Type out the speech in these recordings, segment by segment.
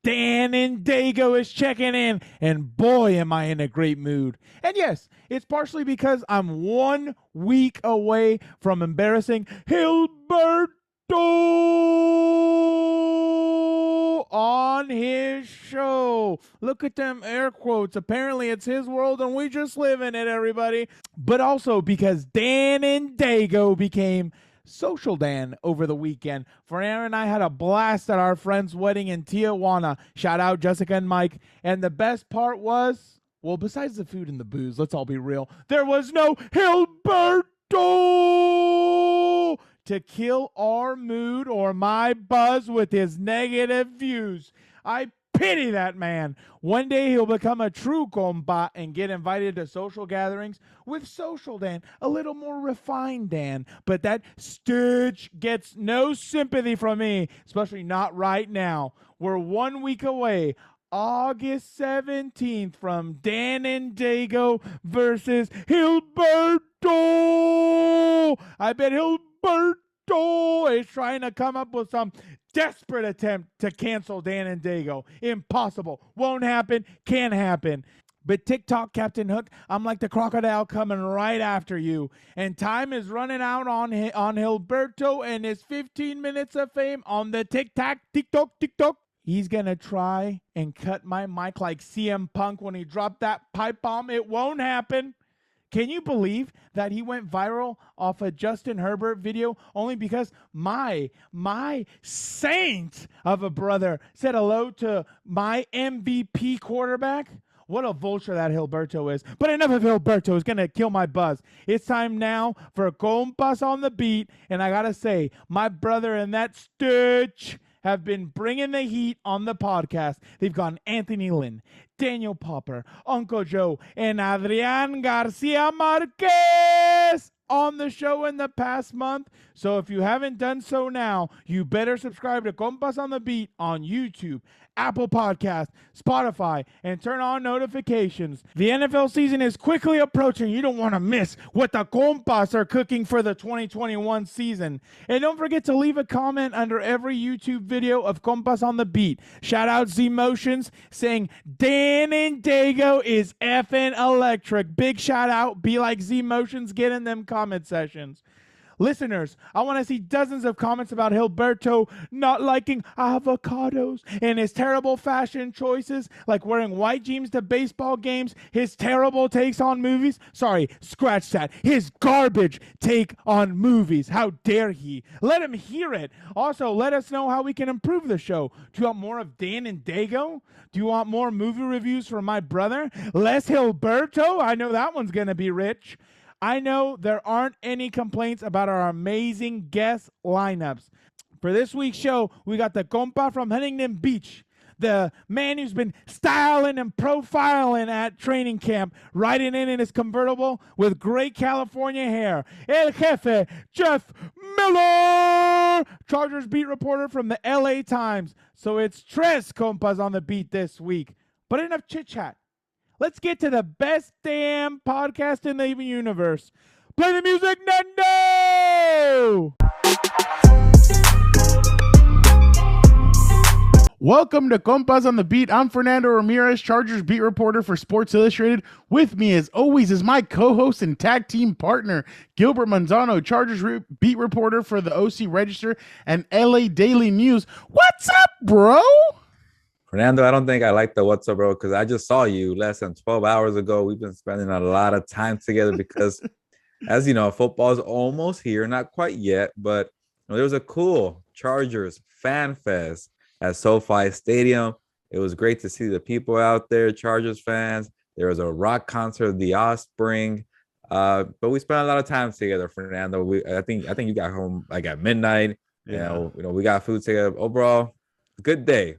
Dan and Daygo is checking in, and boy, am I in a great mood. And yes, it's partially because I'm 1 week away from embarrassing Herbert on his show. Look at them air quotes. Apparently it's his world and we just live in it, everybody. But also because Dan and Daygo became Social Dan over the weekend. Fernando and I had a blast at our friend's wedding in Tijuana. Shout out Jessica and Mike. And the best part was, well, besides the food and the booze, let's all be real, there was no Gilberto to kill our mood or my buzz with his negative views. I pity that man. One day he'll become a true compa and get invited to social gatherings with Social Dan, a little more refined Dan. But that stitch gets no sympathy from me, especially not right now. We're 1 week away, August 17th, from Dan and Daygo versus Gilberto. I bet Gilberto is trying to come up with some desperate attempt to cancel Dan and Daygo. Impossible. Won't happen. Can't happen. But TikTok, Captain Hook, I'm like the crocodile coming right after you. And time is running out on Gilberto and his 15 minutes of fame on the TikTok. He's going to try and cut my mic like CM Punk when he dropped that pipe bomb. It won't happen. Can you believe that he went viral off a Justin Herbert video only because my saint of a brother said hello to my MVP quarterback? What a vulture that Gilberto is. But enough of Gilberto. It's going to kill my buzz. It's time now for Compas on the beat. And I got to say, my brother and that Stitch have been bringing the heat on the podcast. They've gone Anthony Lynn, Daniel Popper, Uncle Joe, and Adrian Garcia Marquez on the show in the past month. So if you haven't done so now, you better subscribe to Compas on the Beat on YouTube, Apple Podcast, Spotify, and turn on notifications. The NFL season is quickly approaching. You don't want to miss what the Compas are cooking for the 2021 season. And don't forget to leave a comment under every YouTube video of Compas on the Beat. Shout out Z Motions saying Dan and Daygo is effing electric. Big shout out. Be like Z Motions, get in them comment sessions. Listeners, I want to see dozens of comments about Gilberto not liking avocados and his terrible fashion choices, like wearing white jeans to baseball games, his terrible takes on movies. Sorry, scratch that. His garbage take on movies. How dare he? Let him hear it. Also, let us know how we can improve the show. Do you want more of Dan and Daygo? Do you want more movie reviews from my brother? Less Gilberto? I know that one's going to be rich. I know there aren't any complaints about our amazing guest lineups. For this week's show, we got the compa from Huntington Beach, the man who's been styling and profiling at training camp, riding in his convertible with great California hair, El Jefe, Jeff Miller, Chargers beat reporter from the LA Times. So it's tres compas on the beat this week. But enough chit-chat. Let's get to the best damn podcast in the universe. Play the music, Nando! Welcome to Compas on the Beat. I'm Fernando Ramirez, Chargers beat reporter for Sports Illustrated. With me, as always, is my co-host and tag team partner, Gilbert Manzano, Chargers beat reporter for the OC Register and LA Daily News. What's up, bro? Fernando, I don't think I like the what's up, bro, because I just saw you less than 12 hours ago. We've been spending a lot of time together because, as you know, football is almost here. Not quite yet, but there was a cool Chargers FanFest at SoFi Stadium. It was great to see the people out there, Chargers fans. There was a rock concert, The Offspring. But we spent a lot of time together, Fernando. I think you got home like at midnight. Yeah. You know, we got food together. Overall, good day.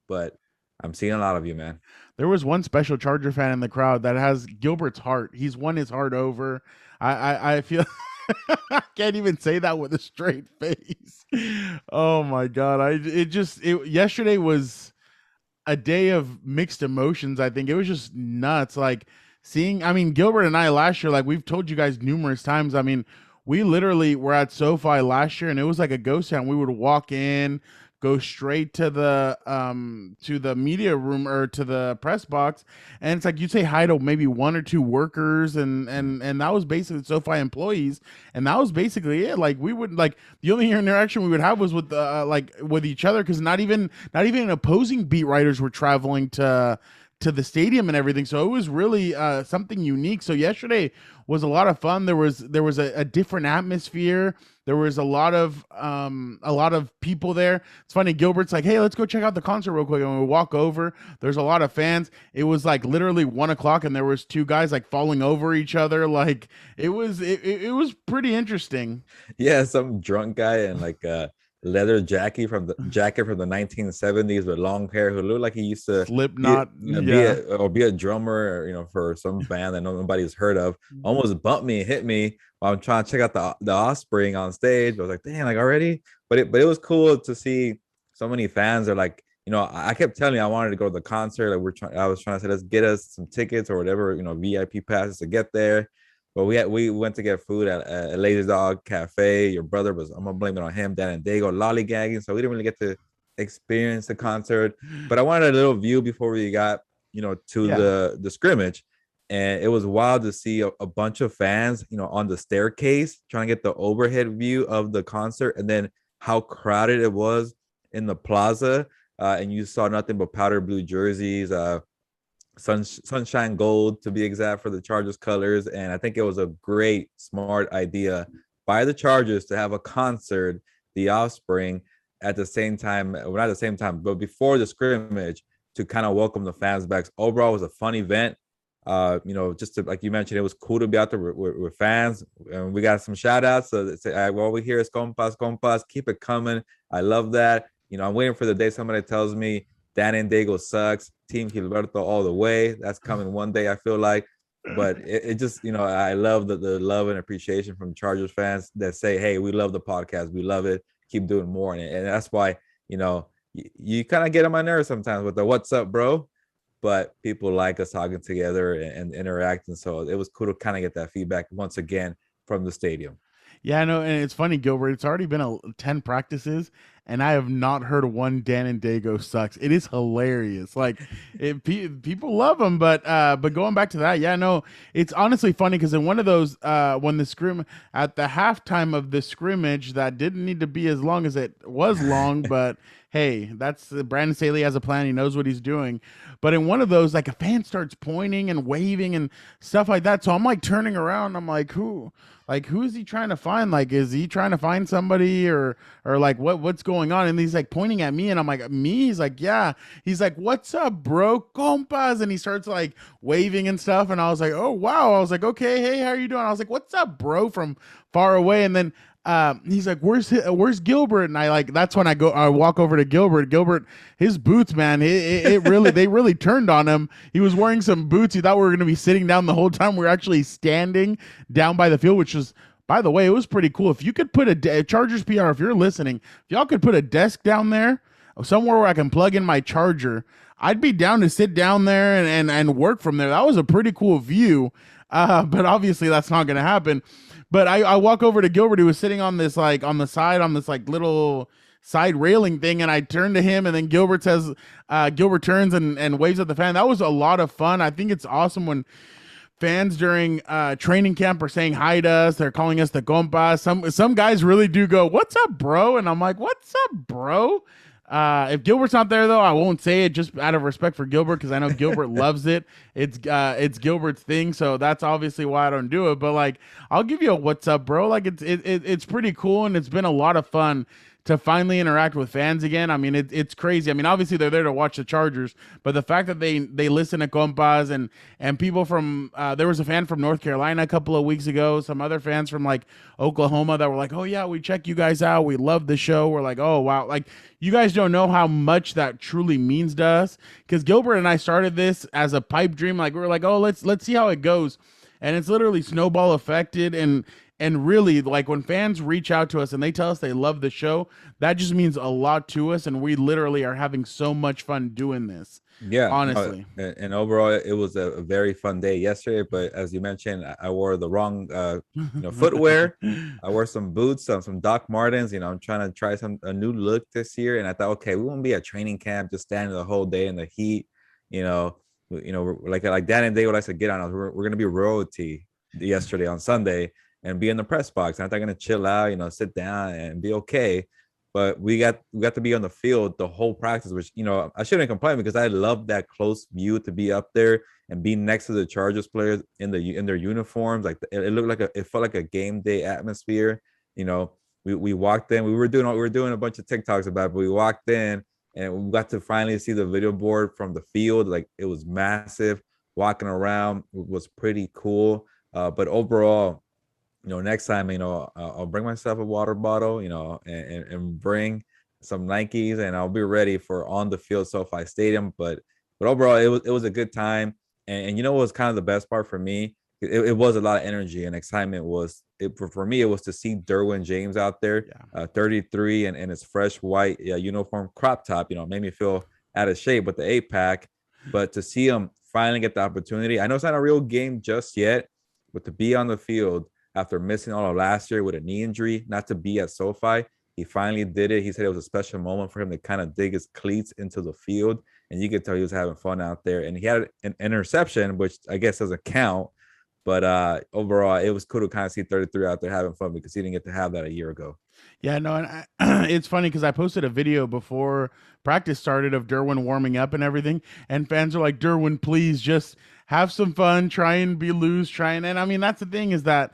But I'm seeing a lot of you, man. There was one special Charger fan in the crowd that has Gilbert's heart. He's won his heart over. I feel I can't even say that with a straight face. Oh my God. Yesterday was a day of mixed emotions. I think it was just nuts. Like Gilbert and I last year, like we've told you guys numerous times. I mean, we literally were at SoFi last year and it was like a ghost town. We would walk in, go straight to the media room or to the press box, and it's like you say hi to maybe one or two workers, and that was basically SoFi employees, and that was basically it. Like we would like the only interaction we would have was with like with each other, because not even opposing beat writers were traveling to the stadium and everything. So it was really something unique. So yesterday was a lot of fun. There was a different atmosphere. There was a lot of people there. It's funny. Gilbert's like, "Hey, let's go check out the concert real quick." And we walk over. There's a lot of fans. It was like literally 1 o'clock, and there was two guys like falling over each other. Like it was pretty interesting. Yeah, some drunk guy and like leather jacket from the 1970s with long hair who looked like he used to Slipknot, be a drummer, for some band that nobody's heard of. Almost bumped me, hit me while I'm trying to check out the Offspring on stage. I was like, damn, like already. But it was cool to see so many fans are like, I kept telling you I wanted to go to the concert. Like I was trying to say, let's get us some tickets or whatever, VIP passes to get there. But we went to get food at Lazy Dog Cafe. Your brother I'm gonna blame it on him. Dan and Daygo lollygagging, so we didn't really get to experience the concert. But I wanted a little view before we got to the scrimmage, and it was wild to see a bunch of fans on the staircase trying to get the overhead view of the concert, and then how crowded it was in the plaza, and you saw nothing but powder blue jerseys. Sunshine gold to be exact for the Chargers colors. And I think it was a great, smart idea by the Chargers to have a concert, The Offspring, at the same time, well, not at the same time, but before the scrimmage, to kind of welcome the fans back. Overall, it was a fun event. Just like you mentioned, it was cool to be out there with fans, and we got some shout outs. So all we hear is Compas, keep it coming. I love that. I'm waiting for the day somebody tells me Dan and Daygo sucks, Team Gilberto all the way. That's coming one day, I feel like. But it just, I love the love and appreciation from Chargers fans that say, hey, we love the podcast. We love it. Keep doing more. And that's why, you kind of get on my nerves sometimes with the what's up, bro. But people like us talking together and interacting. So it was cool to kind of get that feedback once again from the stadium. Yeah, I know, and it's funny, Gilbert. It's already been 10 practices, and I have not heard one Dan and Daygo sucks. It is hilarious. Like, people love them, but going back to that, yeah, no, it's honestly funny because in one of those, when the at the halftime of the scrimmage, that didn't need to be as long as it was long, but hey, that's Brandon Staley has a plan. He knows what he's doing. But in one of those, like a fan starts pointing and waving and stuff like that. So I'm like turning around. I'm like, who is he trying to find? Like, is he trying to find somebody or like what's going on? And he's like pointing at me, and I'm like, me? He's like, yeah. He's like, what's up, bro? Compas. And he starts like waving and stuff. And I was like, oh wow. I was like, okay, hey, how are you doing? I was like, what's up, bro? From far away. And then he's like, where's Gilbert? And that's when I walk over to Gilbert, his boots, man, they really turned on him. He was wearing some boots. He thought we were going to be sitting down the whole time. We were actually standing down by the field, which was, by the way, it was pretty cool. If you could put a Chargers PR, if you're listening, if y'all could put a desk down there somewhere where I can plug in my charger, I'd be down to sit down there and work from there. That was a pretty cool view. But obviously that's not going to happen. But I walk over to Gilbert, who was sitting on this, like, on the side, on this, like, little side railing thing, and I turn to him, and then Gilbert turns and waves at the fan. That was a lot of fun. I think it's awesome when fans during training camp are saying hi to us. They're calling us the compas. Some guys really do go, what's up, bro? And I'm like, what's up, bro? If Gilbert's not there, though, I won't say it just out of respect for Gilbert, because I know Gilbert loves it. It's Gilbert's thing, so that's obviously why I don't do it. But like, I'll give you a what's up, bro. Like it's pretty cool, and it's been a lot of fun to finally interact with fans again. I mean, it's crazy. I mean, obviously they're there to watch the Chargers, but the fact that they listen to Compas and people from there was a fan from North Carolina a couple of weeks ago, some other fans from like Oklahoma that were like, oh yeah, we check you guys out, we love the show. We're like, oh wow, like you guys don't know how much that truly means to us, because Gilbert and I started this as a pipe dream. Like we were like, oh, let's see how it goes, and it's literally snowball affected, and And really, like when fans reach out to us and they tell us they love the show, that just means a lot to us. And we literally are having so much fun doing this. Yeah, no, Honestly. and overall, it was a very fun day yesterday. But as you mentioned, I wore the wrong, footwear. I wore some boots, some Doc Martens. I'm trying to try a new look this year, and I thought, okay, we won't be at training camp just standing the whole day in the heat. Like Dan and Daygo likes to get on us. We're gonna be royalty yesterday on Sunday and be in the press box. And I thought I'm gonna chill out, sit down and be okay. But we got to be on the field the whole practice, which I shouldn't complain because I love that close view to be up there and be next to the Chargers players in their uniforms. Like it looked like it felt like a game day atmosphere. We walked in. We were doing a bunch of TikToks about it, but we walked in and we got to finally see the video board from the field. Like it was massive. Walking around was pretty cool. But overall, next time, I'll bring myself a water bottle, and bring some Nikes, and I'll be ready for on the field SoFi Stadium. But overall, it was a good time. And what was kind of the best part for me? It was a lot of energy and excitement. For me, it was to see Derwin James out there, 33 and his fresh white uniform crop top. Made me feel out of shape with the 8-pack. But to see him finally get the opportunity, I know it's not a real game just yet, but to be on the field after missing all of last year with a knee injury, not to be at SoFi, he finally did it. He said it was a special moment for him to kind of dig his cleats into the field, and you could tell he was having fun out there. And he had an interception, which I guess doesn't count, but overall, it was cool to kind of see 33 out there having fun because he didn't get to have that a year ago. Yeah, no, and it's funny because I posted a video before practice started of Derwin warming up and everything, and fans are like, Derwin, please just have some fun, try and be loose, and I mean, that's the thing is that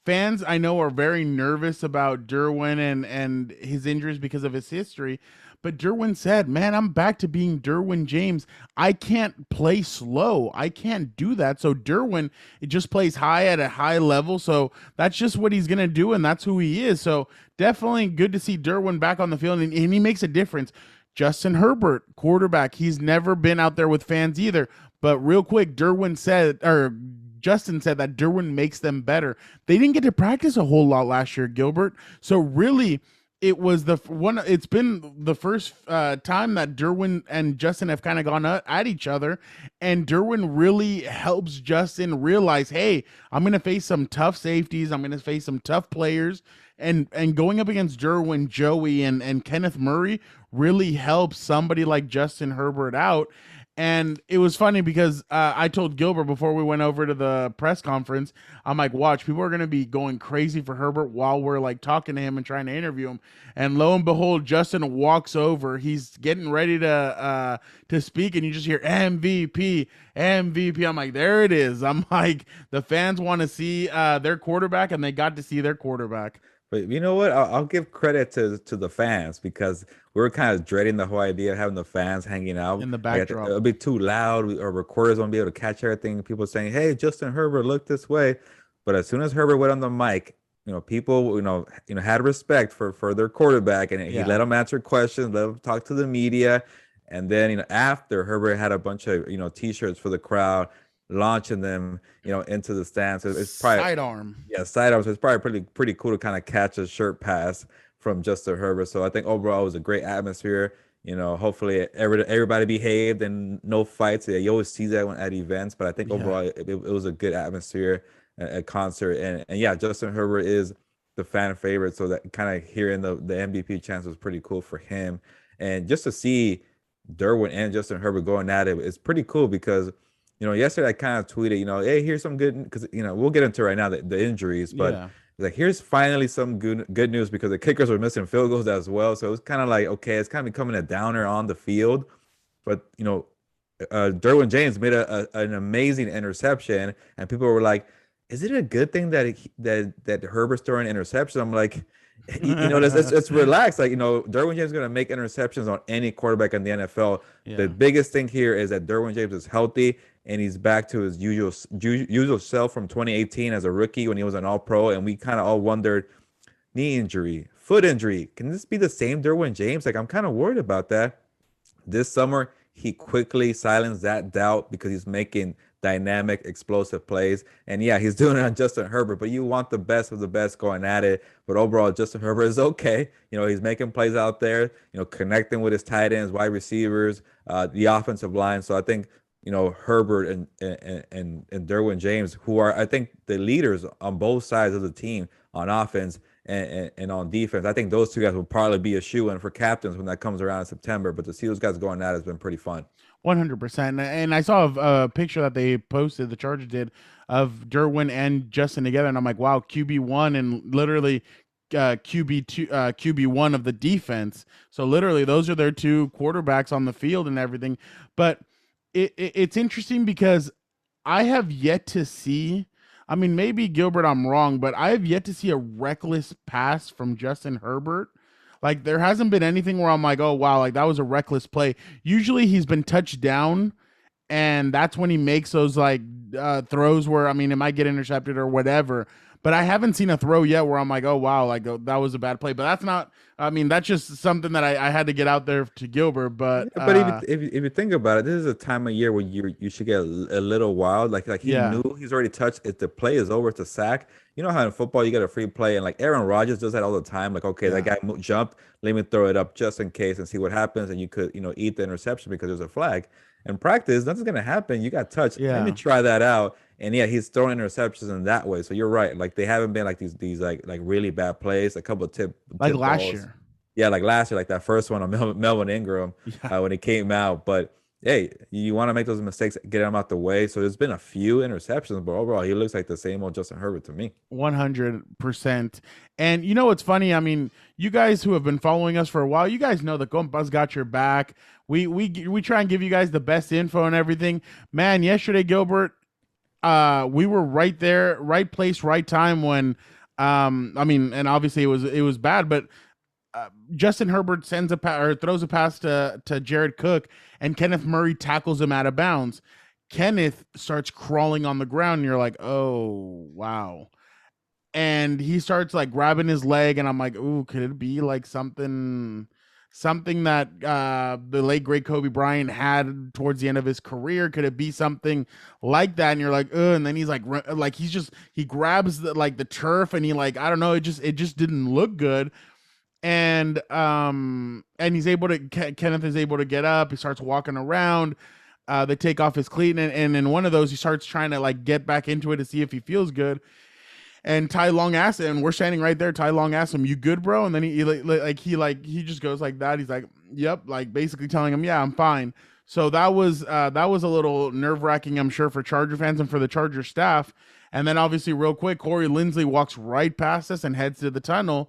fans I know are very nervous about Derwin and his injuries because of his history. But Derwin said, man, I'm back to being Derwin James. I can't play slow. I can't do that. So Derwin, it just plays high at a high level. So that's just what he's going to do. And that's who he is. So definitely good to see Derwin back on the field. And he makes a difference. Justin Herbert, quarterback. He's never been out there with fans either. But real quick, Justin said that Derwin makes them better. They didn't get to practice a whole lot last year, Gilbert. So really, it's been the first time that Derwin and Justin have kind of gone at each other, and Derwin really helps Justin realize, hey, I'm going to face some tough safeties. I'm going to face some tough players, and going up against Derwin, Joey, and Kenneth Murray really helps somebody like Justin Herbert out. And it was funny because I told Gilbert before we went over to the press conference, I'm like, watch, people are going to be going crazy for Herbert while we're like talking to him and trying to interview him. And lo and behold, Justin walks over. He's getting ready to speak, and you just hear MVP, MVP. I'm like, there it is. I'm like, the fans want to see their quarterback, and they got to see their quarterback. But you know what? I'll give credit to the fans because we were kind of dreading the whole idea of having the fans hanging out In the backdrop. It'll be too loud, or recorders won't be able to catch everything. People saying, "Hey, Justin Herbert, look this way." But as soon as Herbert went on the mic, people, had respect for their quarterback, and he let them answer questions, let them talk to the media, and then after Herbert had a bunch of T-shirts for the crowd, launching them, into the stands. So it's probably Sidearm. Yeah, sidearm. So it's probably pretty cool to kind of catch a shirt pass from Justin Herbert. So I think overall it was a great atmosphere. Hopefully everybody behaved and no fights. Yeah, you always see that at events, but I think overall it was a good atmosphere at concert. And yeah, Justin Herbert is the fan favorite. So that kind of hearing the MVP chance was pretty cool for him. And just to see Derwin and Justin Herbert going at it is pretty cool because yesterday I kind of tweeted, hey, here's some good, because we'll get into right now the injuries, but like here's finally some good news because the kickers were missing field goals as well. So it was kind of like, okay, it's kind of becoming a downer on the field, but Derwin James made an amazing interception, and people were like, is it a good thing that Herbert's throwing interceptions? I'm like, let's relax. Like, Derwin James is going to make interceptions on any quarterback in the NFL. Yeah. The biggest thing here is that Derwin James is healthy and he's back to his usual self from 2018 as a rookie when he was an All-Pro. And we kind of all wondered, knee injury, foot injury, can this be the same Derwin James? Like, I'm kind of worried about that. This summer, he quickly silenced that doubt because he's making dynamic, explosive plays. And yeah, he's doing it on Justin Herbert, but you want the best of the best going at it. But overall, Justin Herbert is okay. He's making plays out there, connecting with his tight ends, wide receivers, the offensive line. So I think, Herbert and Derwin James, who are, I think, the leaders on both sides of the team on offense and on defense. I think those two guys will probably be a shoe-in for captains when that comes around in September. But to see those guys going at it has been pretty fun. 100%. And I saw a picture that they posted, the Chargers did, of Derwin and Justin together, and I'm like, wow, QB1 and literally QB2, QB1 of the defense. So literally, those are their two quarterbacks on the field and everything. But it's interesting because I have yet to see. I mean, maybe Gilbert, I'm wrong, but I have yet to see a reckless pass from Justin Herbert. Like, there hasn't been anything where I'm like, oh, wow, like that was a reckless play. Usually he's been touched down, and that's when he makes those like throws where, I mean, it might get intercepted or whatever. But I haven't seen a throw yet where I'm like, oh, wow, like that was a bad play. But that's not, I mean, that's just something that I had to get out there to Gilbert. But if you think about it, this is a time of year where you should get a little wild. Like he knew he's already touched. If the play is over, it's a sack. You know how in football you get a free play, and like Aaron Rodgers does that all the time. Like, okay, that guy jumped, let me throw it up just in case and see what happens, and you could eat the interception because there's a flag. In practice, nothing's gonna happen. You got touched. Let me try that out. And yeah, he's throwing interceptions in that way. So you're right. Like, they haven't been like these like really bad plays. A couple of tip last balls. year. Yeah, like last year, like that first one on Melvin Ingram when it came out. But hey, you want to make those mistakes, get them out the way. So there's been a few interceptions, but overall, he looks like the same old Justin Herbert to me. 100%. And you know what's funny? I mean, you guys who have been following us for a while, you guys know that Compas got your back. We try and give you guys the best info and everything. Man, yesterday, Gilbert, we were right there, right place, right time when, I mean, and obviously it was bad, but Justin Herbert sends a pass or throws a pass to Jared Cook, and Kenneth Murray tackles him out of bounds. Kenneth starts crawling on the ground, and you're like, oh, wow. And he starts like grabbing his leg, and I'm like, ooh, could it be like something that the late great Kobe Bryant had towards the end of his career? Could it be something like that? And you're like, and then he's like he grabs the turf, and he like, I don't know, it just didn't look good. And he's able to, Kenneth is able to get up. He starts walking around. They take off his cleat, and in one of those, he starts trying to like get back into it to see if he feels good. And Ty Long asked him, and we're standing right there. Ty Long asked him, "You good, bro?" And then he just goes like that. He's like, "Yep," like basically telling him, "Yeah, I'm fine." So that was a little nerve-wracking, I'm sure, for Charger fans and for the Charger staff. And then obviously, real quick, Corey Linsley walks right past us and heads to the tunnel,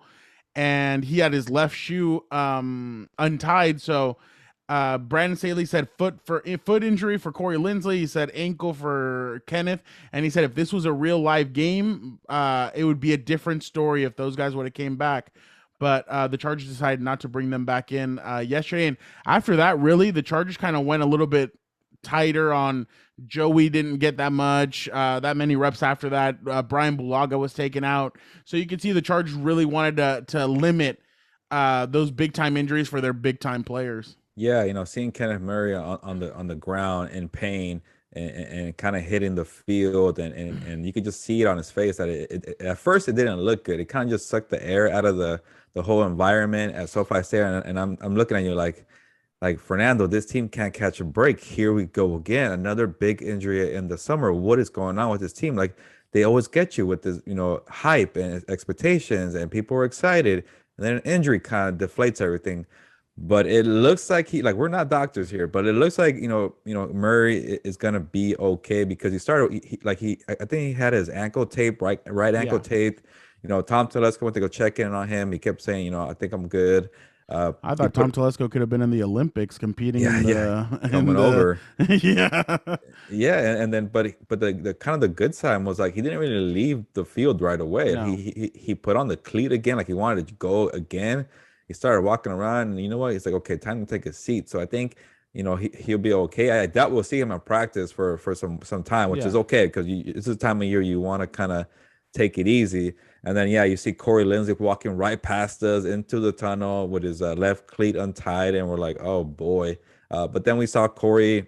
and he had his left shoe untied. So Brandon Staley said foot injury for Corey Linsley. He said ankle for Kenneth, and he said if this was a real live game, it would be a different story if those guys would have came back. But the Chargers decided not to bring them back in yesterday, and after that, really, the Chargers kind of went a little bit tighter on. Joey didn't get that many reps after that. Brian Bulaga was taken out, so you can see the Chargers really wanted to limit those big time injuries for their big time players. Yeah, seeing Kenneth Murray on the ground in pain and kind of hitting the field, and you could just see it on his face that it at first it didn't look good. It kind of just sucked the air out of the whole environment at SoFi Stadium, and I'm looking at you like Fernando, this team can't catch a break. Here we go again, another big injury in the summer. What is going on with this team? Like, they always get you with this, hype and expectations, and people are excited, and then an injury kind of deflates everything. But it looks like we're not doctors here, but it looks like Murray is gonna be okay because he started. I think he had his ankle tape, right ankle tape. Tom Telesco went to go check in on him. He kept saying, I think I'm good. I thought Tom Telesco could have been in the Olympics competing. Coming over. Yeah. And then but the kind of the good side was like he didn't really leave the field right away. No. He put on the cleat again, like he wanted to go again. He started walking around, and you know what? He's like, okay, time to take a seat. So I think, he'll be okay. I doubt we'll see him in practice for some time, which is okay because it's the time of year you want to kind of take it easy. And then, you see Corey Linsley walking right past us into the tunnel with his left cleat untied, and we're like, oh boy. But then we saw Corey,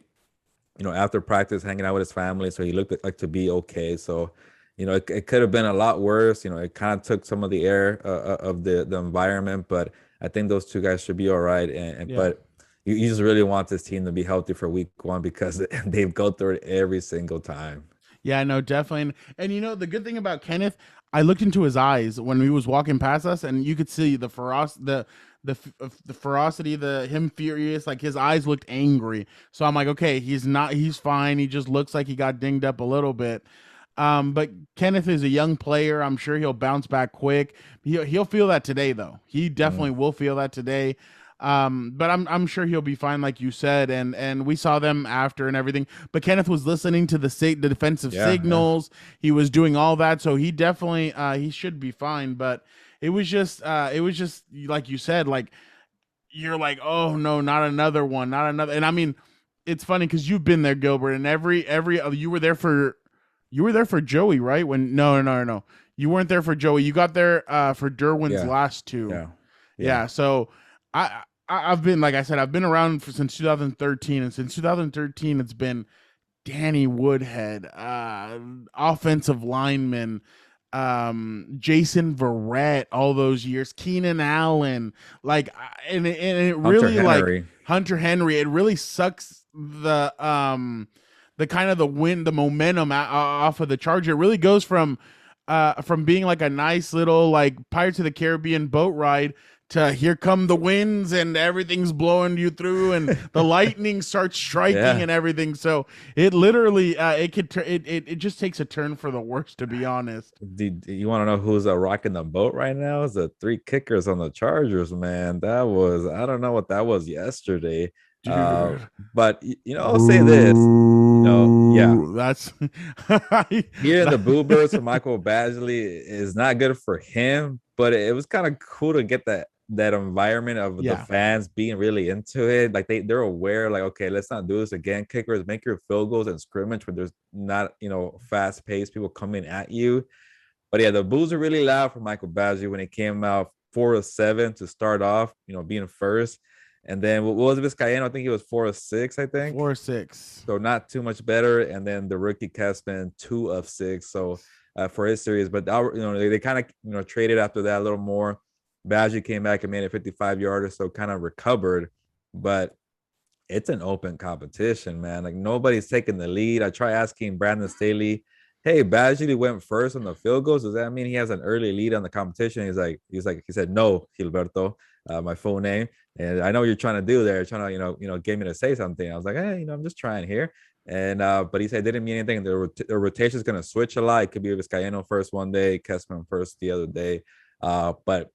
after practice, hanging out with his family, so he looked like to be okay. So, it could have been a lot worse. It kind of took some of the air of the environment, but I think those two guys should be all right. But you just really want this team to be healthy for week 1 because they go through it every single time. Yeah, no, definitely. And the good thing about Kenneth, I looked into his eyes when he was walking past us, and you could see the ferocity, him furious, like his eyes looked angry. So I'm like, okay, he's fine. He just looks like he got dinged up a little bit. But Kenneth is a young player. I'm sure he'll bounce back quick. He'll feel that today, though. He definitely will feel that today. But I'm sure he'll be fine, like you said, and we saw them after and everything. But Kenneth was listening to the defensive signals. Yeah. He was doing all that, so he definitely he should be fine. But it was just like you said, like you're like, oh no, not another one, not another. And I mean, it's funny because you've been there, Gilbert, and every you were there for Joey, right? No, you weren't there for Joey. You got there for Derwin's last two. Yeah. So I've been, like I said, I've been around since 2013, and since 2013 it's been Danny Woodhead, offensive lineman, Jason Verrett, all those years, Keenan Allen, like, and it really like Hunter Henry. It really sucks the kind of the momentum off of the Charger. It really goes from being like a nice little like Pirates of the Caribbean boat ride to here come the winds and everything's blowing you through and the lightning starts striking and everything. So it literally it just takes a turn for the worse, to be honest. Do you want to know who's rocking the boat right now? It's the 3 kickers on the Chargers, man. That was, I don't know what that was yesterday. But I'll say this, that's here the Boo Birds for Michael Badgley is not good for him, but it was kind of cool to get that environment of the fans being really into it. Like they're aware, like, okay, let's not do this again. Kickers, make your field goals and scrimmage when there's not fast paced people coming at you. But yeah, the boos are really loud for Michael Badgley when it came out 4-7 to start off, being first. And then what was Vizcaino? I think he was 4-6, I think. 4-6. So not too much better. And then the rookie Kessman, 2-6. So for his series, but they kind of traded after that a little more. Badgley came back and made a 55-yarder, so kind of recovered. But it's an open competition, man. Like nobody's taking the lead. I try asking Brandon Staley, hey, Badgley went first on the field goals. Does that mean he has an early lead on the competition? He said, no, Gilberto, my full name. And I know what you're trying to do there, trying to, get me to say something. I was like, hey, I'm just trying here. And but he said it didn't mean anything. The rotation is going to switch a lot. It could be Vizcaino first one day, Kessman first the other day. But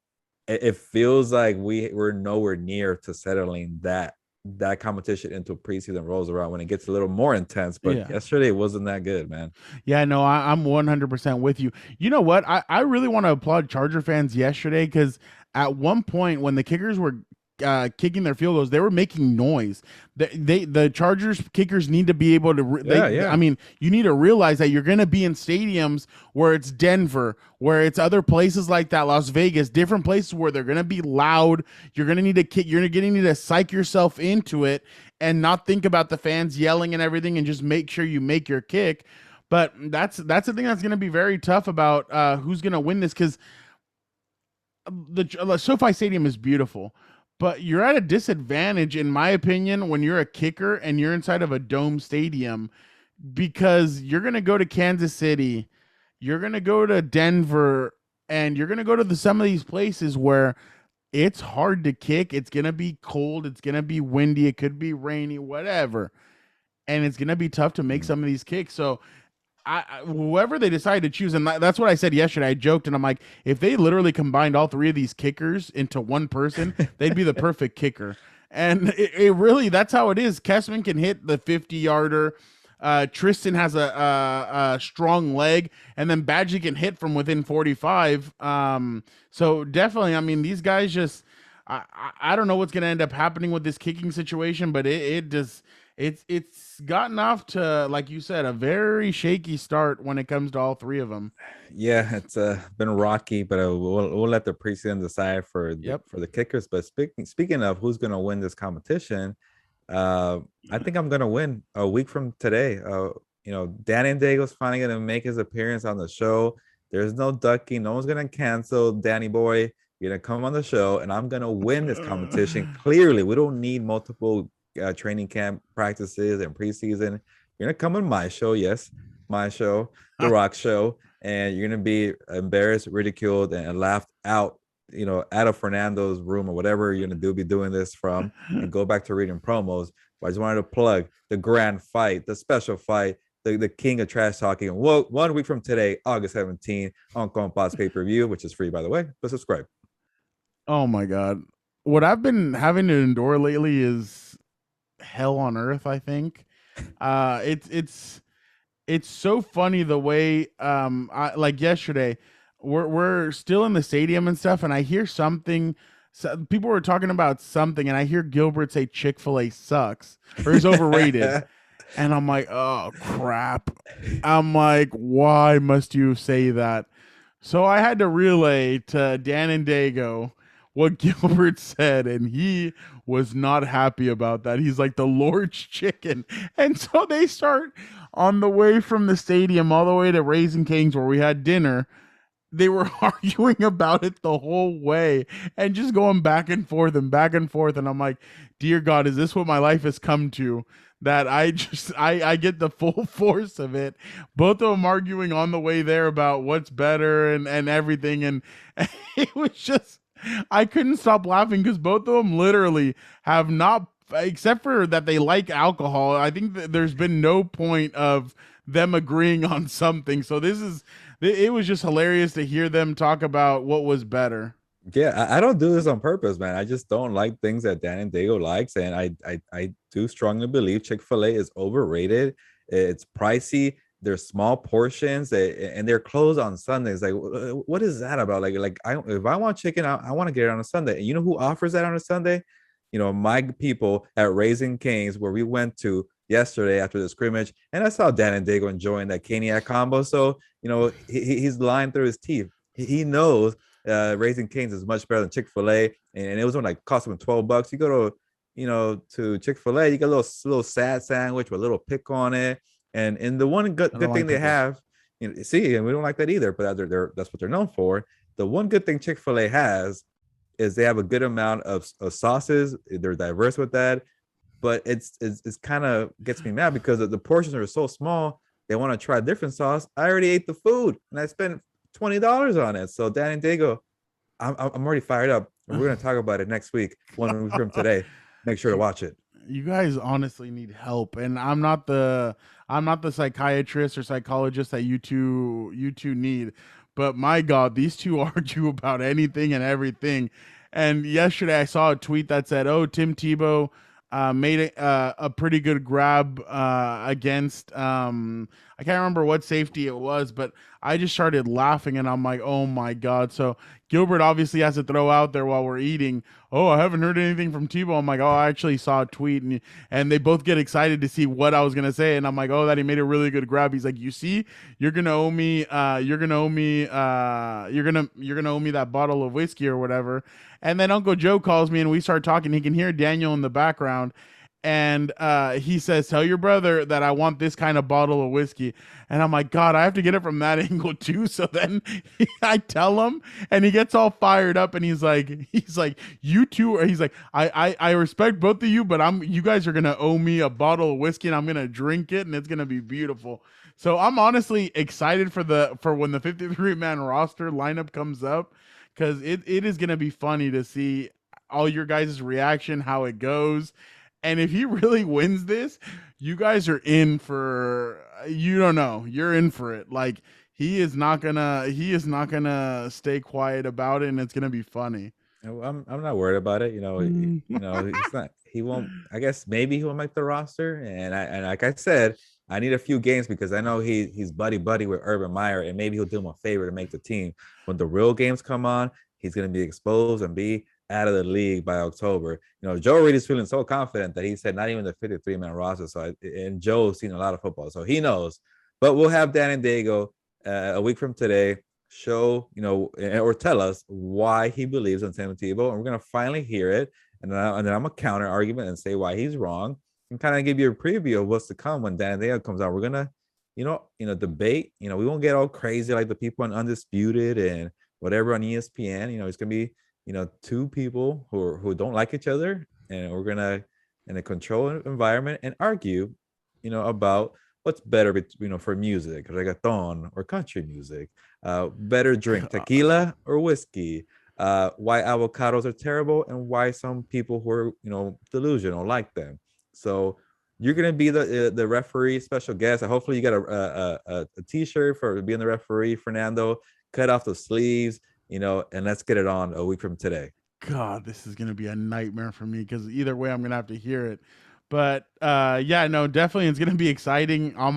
it feels like we're nowhere near to settling that competition into preseason rolls around when it gets a little more intense. But yesterday it wasn't that good, man. Yeah, no, I'm 100% with you. You know what? I really want to applaud Charger fans yesterday because at one point when the kickers were kicking their field goals, they were making noise. The Chargers kickers need to be able to I mean, you need to realize that you're going to be in stadiums where it's Denver, where it's other places like that, Las Vegas, different places where they're going to be loud. You're going to need to kick, you're going to need to psych yourself into it and not think about the fans yelling and everything, and just make sure you make your kick. But that's the thing that's going to be very tough about who's going to win this, because the SoFi Stadium is beautiful. But you're at a disadvantage, in my opinion, when you're a kicker and you're inside of a dome stadium, because you're going to go to Kansas City, you're going to go to Denver, and you're going to go to some of these places where it's hard to kick. It's going to be cold. It's going to be windy. It could be rainy, whatever. And it's going to be tough to make some of these kicks. So whoever they decide to choose, and that's what I said yesterday. I joked, and I'm like, if they literally combined all 3 of these kickers into one person, they'd be the perfect kicker. And it really, that's how it is. Kessman can hit the 50-yarder. Tristan has a strong leg, and then Badgley can hit from within 45. So definitely, I mean, these guys just, I don't know what's going to end up happening with this kicking situation, but it's gotten off to, like you said, a very shaky start when it comes to all 3 of them. Yeah, it's been rocky, but we'll let the preseason decide for the kickers. But speaking of who's going to win this competition, I think I'm gonna win a week from today. Danny and Dago's finally gonna make his appearance on the show. There's no ducking. No one's gonna cancel Danny boy. You're gonna come on the show, and I'm gonna win this competition. Clearly, we don't need multiple training camp practices and preseason. You're gonna come on my show, yes, my show, The Rock Show, and you're gonna be embarrassed, ridiculed, and laughed out. Out of Fernando's room or whatever you're gonna be doing this from, and go back to reading promos. But I just wanted to plug the grand fight, the special fight, the king of trash talking. Well, 1 week from today, August 17th, on Compas pay-per-view, which is free, by the way. But subscribe. Oh my God. What I've been having to endure lately is hell on earth, I think. It's so funny the way like yesterday, we're still in the stadium and stuff, and I hear something. So people were talking about something, and I hear Gilbert say Chick-fil-A sucks or is overrated. And I'm like, oh crap. I'm like, why must you say that? So I had to relay to Dan and Daygo what Gilbert said, and he was not happy about that. He's like, the Lord's chicken. And so they start on the way from the stadium all the way to Raising Cane's where we had dinner. They were arguing about it the whole way and just going back and forth and back and forth. And I'm like, dear God, is this what my life has come to? That I get the full force of it. Both of them arguing on the way there about what's better and everything. And it was just, I couldn't stop laughing because both of them literally have not, except for that they like alcohol. I think that there's been no point of them agreeing on something. So it was just hilarious to hear them talk about what was better. Yeah, I don't do this on purpose, man. I just don't like things that Dan and Dago likes, and I do strongly believe Chick-fil-A is overrated. It's pricey. They're small portions, and they're closed on Sundays. Like, what is that about? If I want chicken, I want to get it on a Sunday. And you know who offers that on a Sunday? My people at Raising Cane's, where we went to yesterday after the scrimmage, and I saw Dan and Dago enjoying that Caniac combo. So he's lying through his teeth. He knows Raising Cane's is much better than Chick-fil-A, and it was only cost him $12. You go to Chick-fil-A, you get a little sad sandwich with a little pickle on it, and the one good thing they have, see, and we don't like that either, but that's what they're known for. The one good thing Chick-fil-A has is they have a good amount of sauces. They're diverse with that, but it's kind of gets me mad because the portions are so small. They want to try different sauce. I already ate the food and I spent $20 on it. So Dan and Dago, I'm already fired up. And we're gonna talk about it next week, 1 week from today. Make sure to watch it. You guys honestly need help, and I'm not the psychiatrist or psychologist that you two need. But my God, these two argue about anything and everything. And yesterday I saw a tweet that said, "Oh, Tim Tebow made a pretty good grab against I can't remember what safety it was, but I just started laughing and I'm like, oh my God." So Gilbert obviously has to throw out there while we're eating, "Oh, I haven't heard anything from Tebow." I'm like, "Oh, I actually saw a tweet," and they both get excited to see what I was gonna say, and I'm like, "Oh, that he made a really good grab." He's like, "You see, you're gonna owe me that bottle of whiskey or whatever." And then Uncle Joe calls me and we start talking. He can hear Daniel in the background. And he says, "Tell your brother that I want this kind of bottle of whiskey." And I'm like, God, I have to get it from that angle too. So then I tell him, and he gets all fired up, and he's like, "You two," or he's like, I respect both of you, but you guys are gonna owe me a bottle of whiskey, and I'm gonna drink it, and it's gonna be beautiful. So I'm honestly excited for when the 53-man roster lineup comes up, because it is gonna be funny to see all your guys' reaction, how it goes. And if he really wins this, you guys are in for, you don't know, you're in for it. Like, he is not gonna stay quiet about it, and it's gonna be funny. I'm not worried about it. He's not. He won't. I guess maybe he will make the roster. And like I said, I need a few games because I know he's buddy with Urban Meyer, and maybe he'll do him a favor to make the team. When the real games come on, he's gonna be exposed and be out of the league by October. Joe Reed is feeling so confident that he said not even the 53-man roster. So, and Joe's seen a lot of football, so he knows. But we'll have Dan and Daygo a week from today show, or tell us why he believes in Tim Tebow, and we're gonna finally hear it. and then I'm a counter argument and say why he's wrong, and kind of give you a preview of what's to come when Dan Dale comes out. We're gonna, debate. We won't get all crazy like the people on Undisputed and whatever on ESPN. It's gonna be, two people who don't like each other, and we're gonna in a controlled environment and argue, about what's better, for music, reggaeton or country music, better drink, tequila or whiskey, why avocados are terrible and why some people who are, delusional like them. So you're gonna be the referee, special guest. Hopefully you got a t-shirt for being the referee, Fernando. Cut off the sleeves, and let's get it on a week from today. God, this is gonna be a nightmare for me because either way, I'm gonna have to hear it. But yeah, no, definitely, it's gonna be exciting. I'm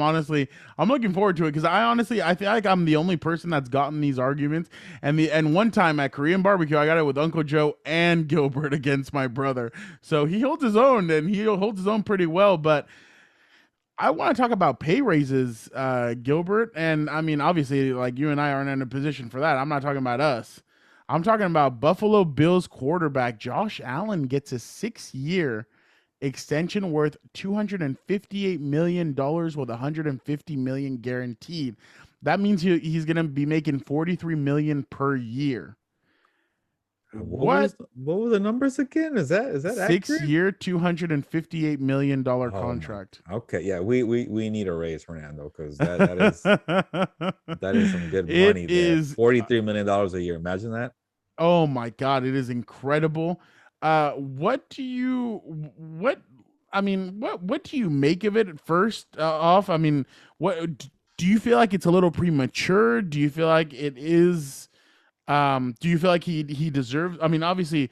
looking forward to it because I feel like I'm the only person that's gotten these arguments. And one time at Korean barbecue, I got it with Uncle Joe and Gilbert against my brother. So he holds his own, and he holds his own pretty well. But I want to talk about pay raises, Gilbert. And I mean, obviously, like you and I aren't in a position for that. I'm not talking about us. I'm talking about Buffalo Bills quarterback Josh Allen gets a 6-year extension worth $258 million with $150 million guaranteed. That means he's going to be making $43 million per year. What were the numbers again? Is that accurate? 6-year, $258 million contract. Okay, yeah, we need a raise, Fernando, because that is some good money. $43 million a year. Imagine that. Oh my God, it is incredible. What do you make of it first off? I mean, what do you feel like it's a little premature? Do you feel like it is? Do you feel like he deserves? I mean, obviously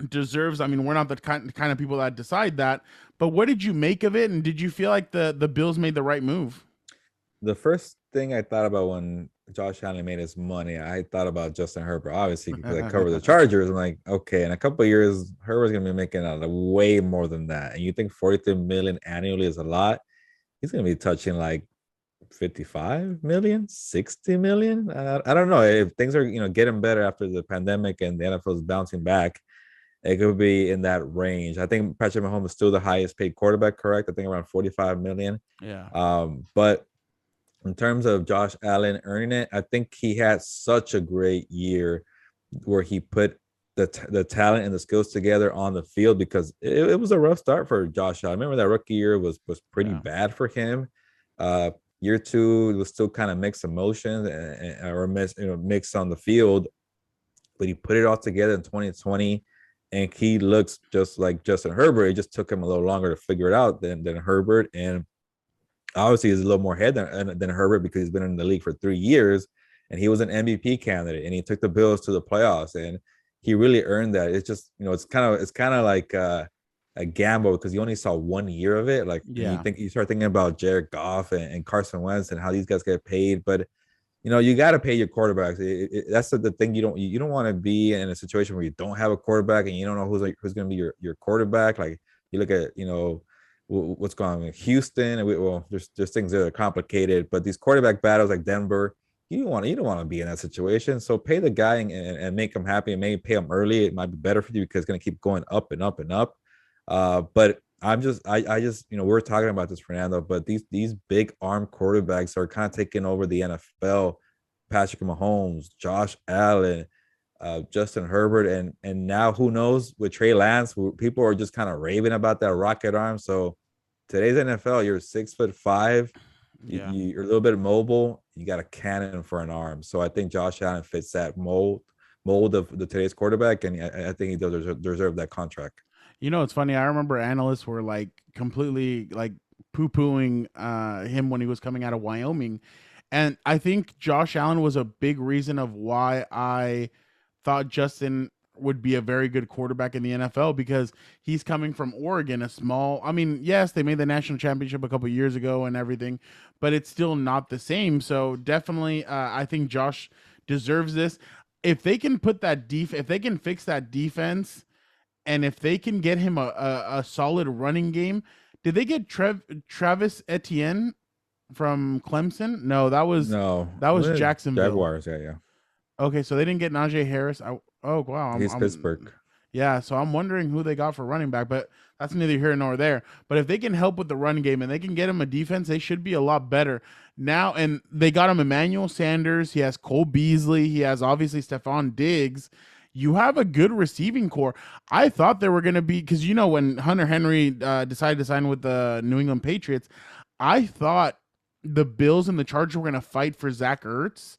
deserves. I mean, we're not the kind of people that decide that. But what did you make of it? And did you feel like the Bills made the right move? The first thing I thought about when Josh Allen made his money, I thought about Justin Herbert, obviously, because I cover the Chargers. I'm like, okay, in a couple of years, Herbert's gonna be making way more than that. And you think 43 million annually is a lot? He's gonna be touching like 55 million, 60 million. I don't know if things are getting better after the pandemic and the NFL is bouncing back. It could be in that range. I think Patrick Mahomes is still the highest paid quarterback, correct? I think around 45 million. Yeah. But in terms of Josh Allen earning it, I think he had such a great year where he put the talent and the skills together on the field, because it was a rough start for Josh Allen. I remember that rookie year was pretty bad for him. Year two, it was still kind of mixed emotions or mixed on the field, but he put it all together in 2020, and he looks just like Justin Herbert. It just took him a little longer to figure it out than Herbert, and obviously he's a little more head than Herbert because he's been in the league for 3 years, and he was an MVP candidate, and he took the Bills to the playoffs, and he really earned that. It's just it's kind of like a gamble because you only saw 1 year of it. Like you start thinking about Jared Goff and Carson Wentz and how these guys get paid, but you got to pay your quarterbacks. That's the thing. You don't want to be in a situation where you don't have a quarterback and you don't know who's going to be your quarterback. Like you look at what's going on in Houston, and there's things that are complicated, but these quarterback battles like Denver, you don't want to be in that situation. So pay the guy and make him happy, and maybe pay him early. It might be better for you because it's going to keep going up and up and up. But I just we're talking about this, Fernando, but these big arm quarterbacks are kind of taking over the NFL. Patrick Mahomes, Josh Allen, Justin Herbert, and now who knows with Trey Lance, people are just kind of raving about that rocket arm. So today's NFL, you're 6'5", you're a little bit mobile, you got a cannon for an arm. So I think Josh Allen fits that mold of today's quarterback, and I think he does deserve that contract. It's funny. I remember analysts were like completely like poo-pooing him when he was coming out of Wyoming. And I think Josh Allen was a big reason of why I thought Justin would be a very good quarterback in the NFL, because he's coming from Oregon, yes, they made the national championship a couple of years ago and everything, but it's still not the same. So definitely, I think Josh deserves this. If they can if they can fix that defense, and if they can get him a solid running game. Did they get Travis Etienne from Clemson? No, that was Jacksonville. Jaguars, yeah. Okay, so they didn't get Najee Harris. Oh wow, He's Pittsburgh. Yeah, so I'm wondering who they got for running back, but that's neither here nor there. But if they can help with the run game and they can get him a defense, they should be a lot better now. And they got him Emmanuel Sanders. He has Cole Beasley. He has obviously Stephon Diggs. You have a good receiving core. I thought they were going to be, because when Hunter Henry decided to sign with the New England Patriots, I thought the Bills and the Chargers were going to fight for Zach Ertz.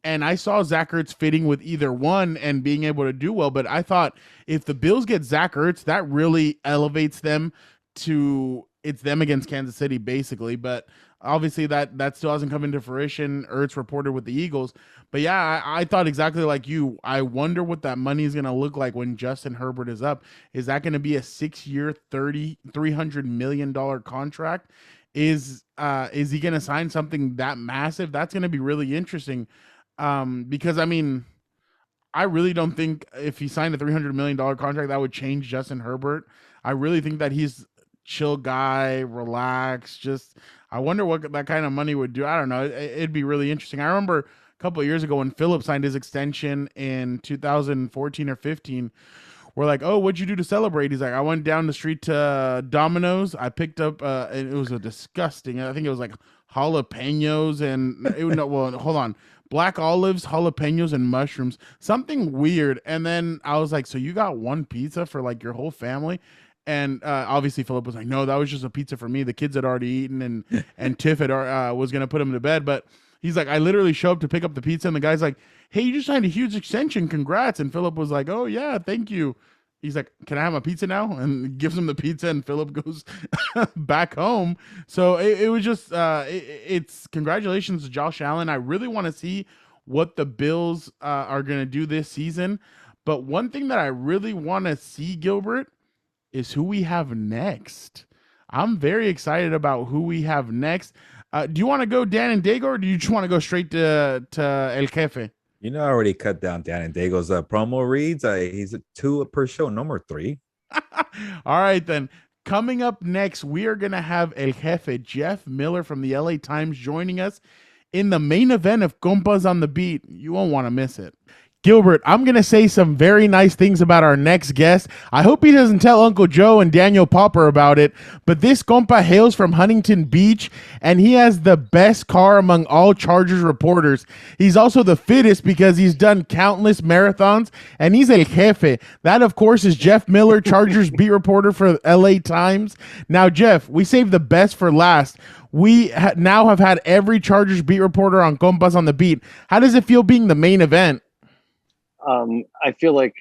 And I saw Zach Ertz fitting with either one and being able to do well. But I thought if the Bills get Zach Ertz, that really elevates them to it's them against Kansas City, basically. But obviously that still hasn't come into fruition. Ertz reported with the Eagles. But yeah, I thought exactly like you. I wonder what that money is going to look like when Justin Herbert is up. Is that going to be a 6-year, $300 million contract? Is he going to sign something that massive? That's going to be really interesting. Because I really don't think if he signed a $300 million contract, that would change Justin Herbert. I really think that he's chill guy, relaxed. Just, I wonder what that kind of money would do. I don't know. It'd be really interesting. I remember a couple of years ago when Philip signed his extension in 2014 or 15, we're like, oh, what'd you do to celebrate? He's like, I went down the street to Domino's. I picked up, and it was a disgusting, I think it was like jalapenos and, hold on. Black olives, jalapenos, and mushrooms. Something weird. And then I was like, so you got one pizza for like your whole family? And obviously Philip was like, no, that was just a pizza for me. The kids had already eaten and Tiff had was going to put him to bed. But he's like, I literally show up to pick up the pizza and the guy's like, hey, you just signed a huge extension. Congrats. And Philip was like, oh, yeah, thank you. He's like, can I have my pizza now? And gives him the pizza and Philip goes back home. So it was just, it's congratulations to Josh Allen. I really want to see what the Bills are going to do this season. But one thing that I really want to see, Gilbert, is who we have next. I'm very excited about who we have next. Do you want to go Dan and Daygo, or do you just want to go straight to El Jefe? I already cut down Dan and Daygo's promo reads. He's a 2 per show, no more 3. All right, then. Coming up next, we are going to have El Jefe, Jeff Miller from the LA Times, joining us in the main event of Compas on the Beat. You won't want to miss it. Gilbert, I'm going to say some very nice things about our next guest. I hope he doesn't tell Uncle Joe and Daniel Popper about it, but this compa hails from Huntington Beach, and he has the best car among all Chargers reporters. He's also the fittest because he's done countless marathons, and he's El Jefe. That, of course, is Jeff Miller, Chargers beat reporter for LA Times. Now, Jeff, we saved the best for last. We now have had every Chargers beat reporter on Compas on the Beat. How does it feel being the main event? I feel like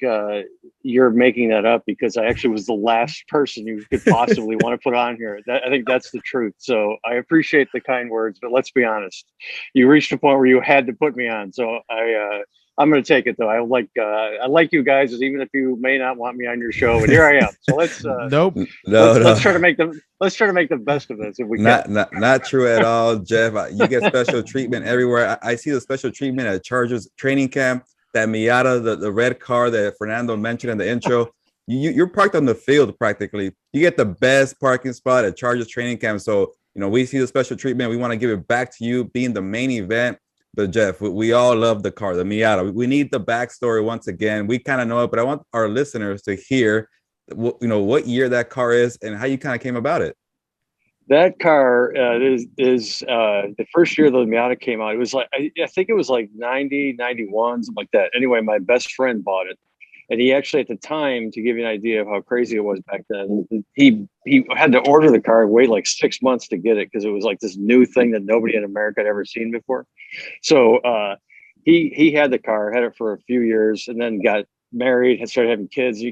you're making that up because I actually was the last person you could possibly want to put on here. I think that's the truth. So I appreciate the kind words, but let's be honest. You reached a point where you had to put me on. So I'm going to take it though. I like you guys, even if you may not want me on your show. But here I am. So let's let's try to make the best of this if we can. Not true at all, Jeff. You get special treatment everywhere. I see the special treatment at Chargers training camp. That Miata, the red car that Fernando mentioned in the intro, you're parked on the field practically. You get the best parking spot at Chargers training camp. So, we see the special treatment. We want to give it back to you being the main event. But Jeff, we all love the car, the Miata. We need the backstory once again. We kind of know it, but I want our listeners to hear, what year that car is and how you kind of came about it. That car is the first year the Miata came out. It was like, I think it was like 90, 91, something like that. Anyway, my best friend bought it. And he actually, at the time, to give you an idea of how crazy it was back then, he had to order the car, wait like 6 months to get it because it was like this new thing that nobody in America had ever seen before. So he had the car, had it for a few years, and then got married, had started having kids. The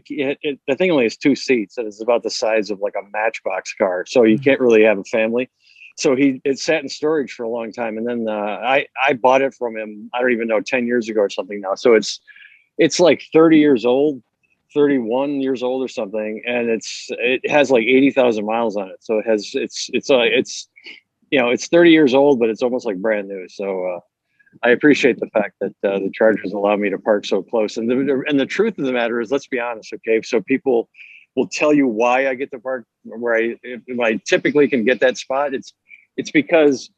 thing only has 2 seats, and it's about the size of like a Matchbox car, so you can't really have a family. So it sat in storage for a long time, and then I bought it from him. I don't even know, 10 years ago or something now. So it's like 30 years old, 31 years old or something, and it has like 80,000 miles on it. So it's 30 years old, but it's almost like brand new. So I appreciate the fact that the Chargers allow me to park so close. And the truth of the matter is, let's be honest, okay? So people will tell you why I get to park where I typically can get that spot. It's because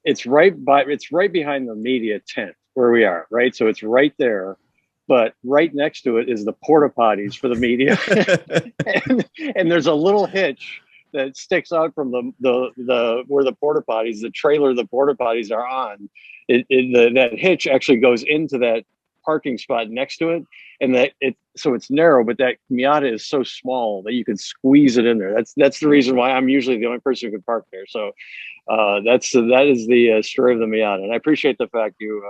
it's right behind the media tent where we are, right? So it's right there. but right next to it is the porta potties for the media. and there's a little hitch that sticks out from the where the porta potties, the trailer the porta potties are on. That hitch actually goes into that parking spot next to it, and so it's narrow, but that Miata is so small that you can squeeze it in there. That's the reason why I'm usually the only person who can park there. So that is the story of the Miata, and I appreciate the fact you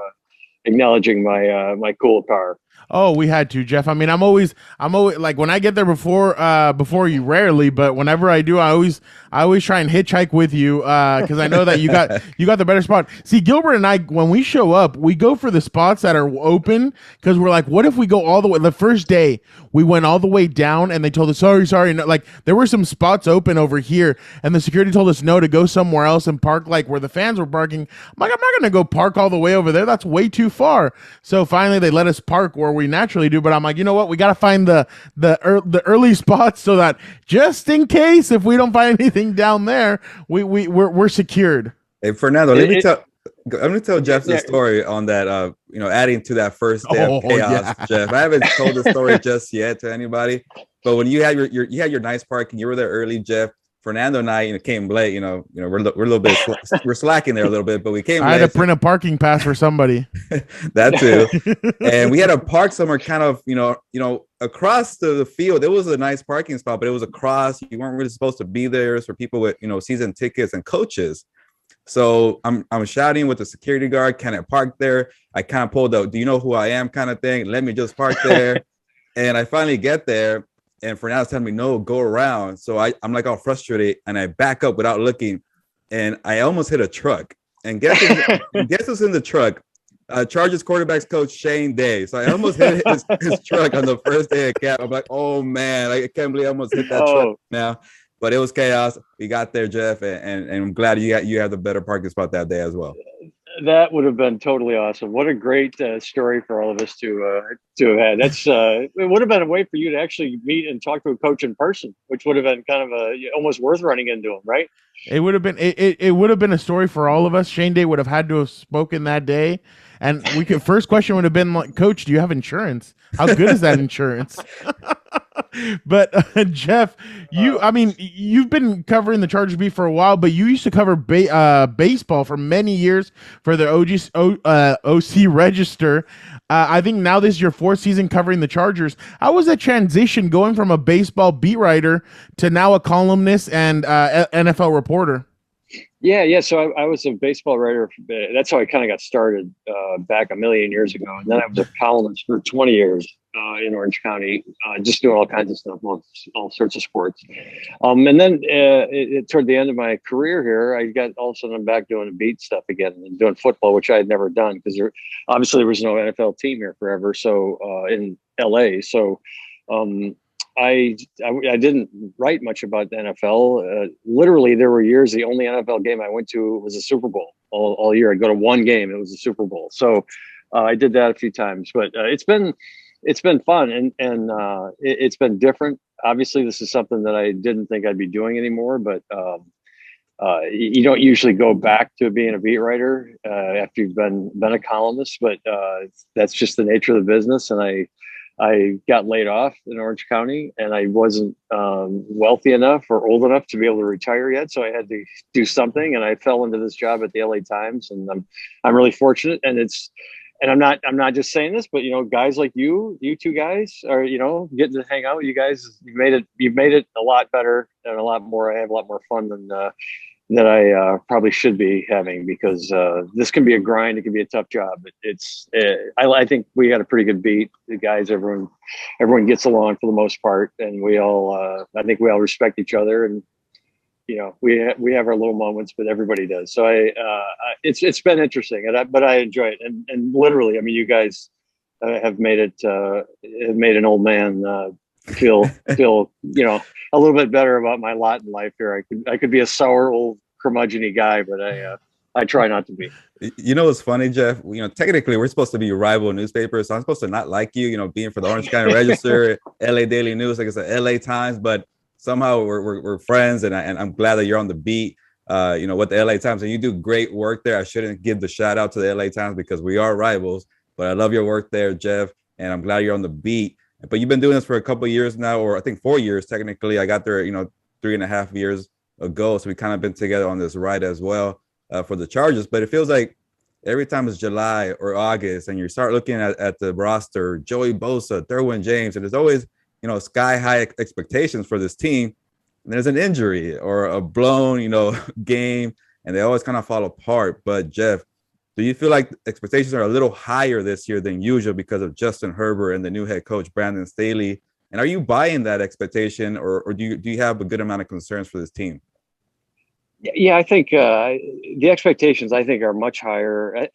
acknowledging my cool car. Oh, we had to, Jeff. I mean, I'm always like, when I get there before you, rarely, but whenever I do, I always try and hitchhike with you, because I know that you got the better spot. See, Gilbert and I, when we show up, we go for the spots that are open, because we're like, what if we go all the way? The first day we went all the way down, and they told us, sorry, no, like there were some spots open over here, and the security told us no, to go somewhere else and park like where the fans were parking. I'm like, I'm not gonna go park all the way over there. That's way too far. So finally, they let us park where we naturally do, but I'm like, you know what? We got to find the early spots, so that just in case if we don't find anything down there, we're secured. Hey, Fernando, let me tell Jeff the story on that. Adding to that first day of chaos, yeah. Jeff, I haven't told the story just yet to anybody, but when you had your nice parking, you were there early, Jeff. Fernando and I, came late. We're a little bit we're slacking there a little bit, but we came. I had to print a parking pass for somebody. That too, and we had to park somewhere kind of across the field. It was a nice parking spot, but it was across. You weren't really supposed to be there. It's for people with season tickets and coaches. So I'm shouting with the security guard, "Can I park there?" I kind of pulled out, "Do you know who I am?" kind of thing. Let me just park there, and I finally get there. And Fernando's telling me, no, go around. So I'm like all frustrated, and I back up without looking, and I almost hit a truck. And guess who's in the truck? Chargers quarterbacks coach Shane Day. So I almost hit his truck on the first day of camp. I'm like, oh man, I can't believe I almost hit that truck now. But it was chaos. We got there, Jeff, and I'm glad you had the better parking spot that day as well. That would have been totally awesome. What a great story for all of us to have had. That's it would have been a way for you to actually meet and talk to a coach in person, which would have been kind of almost worth running into him, right? It would have been it would have been a story for all of us. Shane Day would have had to have spoken that day, and first question would have been like, "Coach, do you have insurance? How good is that insurance?" But Jeff, you've been covering the Chargers beat for a while, but you used to cover baseball for many years for the OC Register. I think now this is your fourth season covering the Chargers. How was that transition going from a baseball beat writer to now a columnist and NFL reporter? Yeah. So I was a baseball writer. That's how I kind of got started back a million years ago. And then I was a columnist for 20 years in Orange County, just doing all kinds of stuff, all sorts of sports. And then toward the end of my career here, I got all of a sudden I'm back doing beat stuff again and doing football, which I had never done because there was no NFL team here forever. So in LA. So I didn't write much about the NFL. Literally, there were years the only NFL game I went to was a Super Bowl all year. I'd go to one game; it was a Super Bowl. So I did that a few times, but it's been fun and it's been different. Obviously, this is something that I didn't think I'd be doing anymore. But you don't usually go back to being a beat writer after you've been a columnist. But that's just the nature of the business, and I got laid off in Orange County, and I wasn't wealthy enough or old enough to be able to retire yet. So I had to do something, and I fell into this job at the LA Times, and I'm really fortunate. And I'm not just saying this, but guys like you two guys are getting to hang out with you guys. You've made it a lot better and a lot more. I have a lot more fun than I probably should be having, because this can be a grind. It can be a tough job. I think we got a pretty good beat. The guys, everyone gets along for the most part, and I think we all respect each other. And we have our little moments, but everybody does. So it's been interesting, but I enjoy it. And literally, I mean, you guys have made an old man feel a little bit better about my lot in life here. I could be a sour old curmudgeon-y guy, but I try not to be. What's funny, Jeff? Technically we're supposed to be rival newspapers, so I'm supposed to not like you, being for the Orange County Register, LA Daily News, like I said, LA Times, but somehow we're friends, and I'm glad that you're on the beat, with the LA Times, and you do great work there. I shouldn't give the shout out to the LA Times because we are rivals, but I love your work there, Jeff. and I'm glad you're on the beat. But you've been doing this for a couple of years now, or I think 4 years technically. I got there, 3.5 years ago, so we kind of been together on this ride as well for the Chargers. But it feels like every time it's July or August, and you start looking at the roster, Joey Bosa, Derwin James, and there's always sky high expectations for this team. And there's an injury or a blown game, and they always kind of fall apart. But Jeff, do you feel like expectations are a little higher this year than usual because of Justin Herbert and the new head coach Brandon Staley? And are you buying that expectation, or do you have a good amount of concerns for this team? Yeah, I think the expectations are much higher.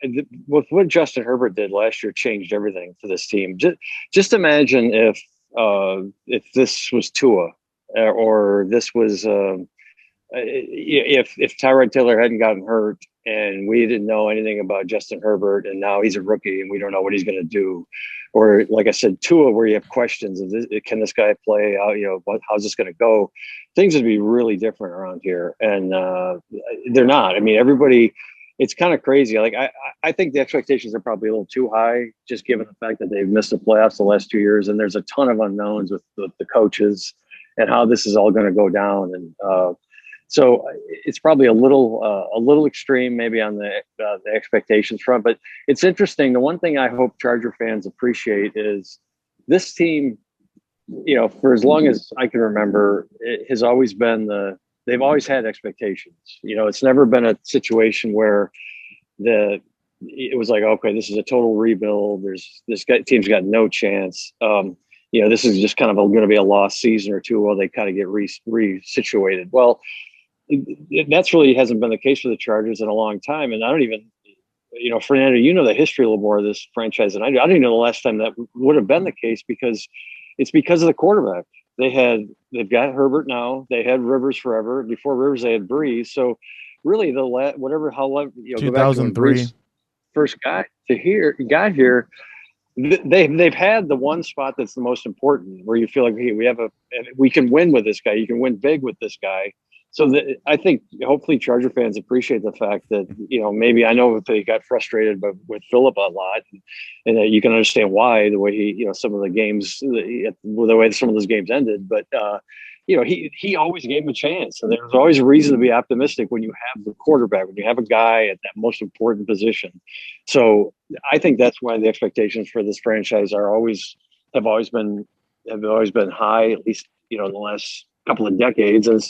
With what Justin Herbert did last year, changed everything for this team. Just imagine if this was Tua, or this was if Tyrod Taylor hadn't gotten hurt and we didn't know anything about Justin Herbert, and now he's a rookie and we don't know what he's going to do. Or like I said, Tua, where you have questions of can this guy play? How's this going to go? Things would be really different around here, and they're not. I mean, everybody. It's kind of crazy. Like I think the expectations are probably a little too high, just given the fact that they've missed the playoffs the last 2 years, and there's a ton of unknowns with the coaches and how this is all going to go down. And so it's probably a little extreme, maybe on the expectations front. But it's interesting. The one thing I hope Charger fans appreciate is this team. For as long as I can remember, it has always been they've always had expectations. It's never been a situation where it was like, okay, this is a total rebuild. Team's got no chance. This is just kind of going to be a lost season or two while they kind of get resituated. Well, that's really hasn't been the case for the Chargers in a long time. And I don't even, Fernando, the history a little more of this franchise than I do. I don't even know the last time that would have been the case, because it's because of the quarterback. They've got Herbert now. They had Rivers forever. Before Rivers, they had Breeze. So really, how long 2003 first got here. They've had the one spot that's the most important, where you feel like, hey, we can win with this guy. You can win big with this guy. So I think hopefully Charger fans appreciate the fact that, maybe I know they got frustrated with Phillip a lot, and you can understand why, the way he, some of the games, the way some of those games ended. But, he always gave him a chance. And there's always a reason to be optimistic when you have the quarterback, when you have a guy at that most important position. So I think that's why the expectations for this franchise have always been high, at least, in the last couple of decades, and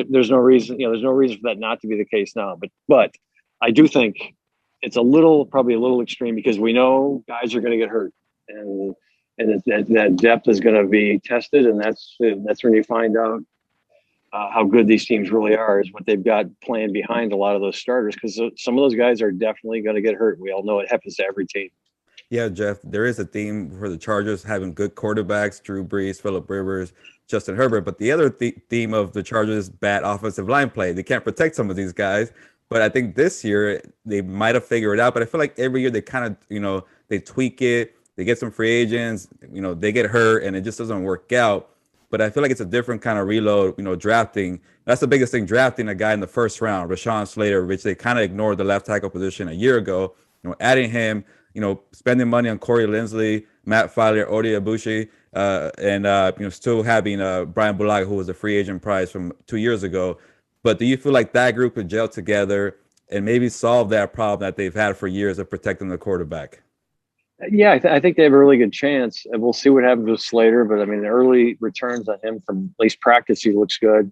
there's no reason for that not to be the case now. But I do think it's probably a little extreme, because we know guys are going to get hurt, and that depth is going to be tested, and that's when you find out how good these teams really are, is what they've got playing behind a lot of those starters, because some of those guys are definitely going to get hurt. We all know it happens to every team. Yeah, Jeff, there is a theme for the Chargers having good quarterbacks: Drew Brees, Phillip Rivers, Justin Herbert. But the other theme of the Chargers, bad offensive line play. They can't protect some of these guys. But I think this year they might have figured it out. But I feel like every year they kind of, they tweak it. They get some free agents, they get hurt, and it just doesn't work out. But I feel like it's a different kind of reload, drafting. That's the biggest thing, drafting a guy in the first round, Rashawn Slater, which they kind of ignored the left tackle position a year ago. Adding him, spending money on Corey Linsley, Matt Filer, Odi Abushi, and still having Brian Bulaga, who was a free agent prize from 2 years ago. But do you feel like that group could gel together and maybe solve that problem that they've had for years of protecting the quarterback? Yeah, I think they have a really good chance, and we'll see what happens with Slater. But I mean, the early returns on him from at least practice, he looks good,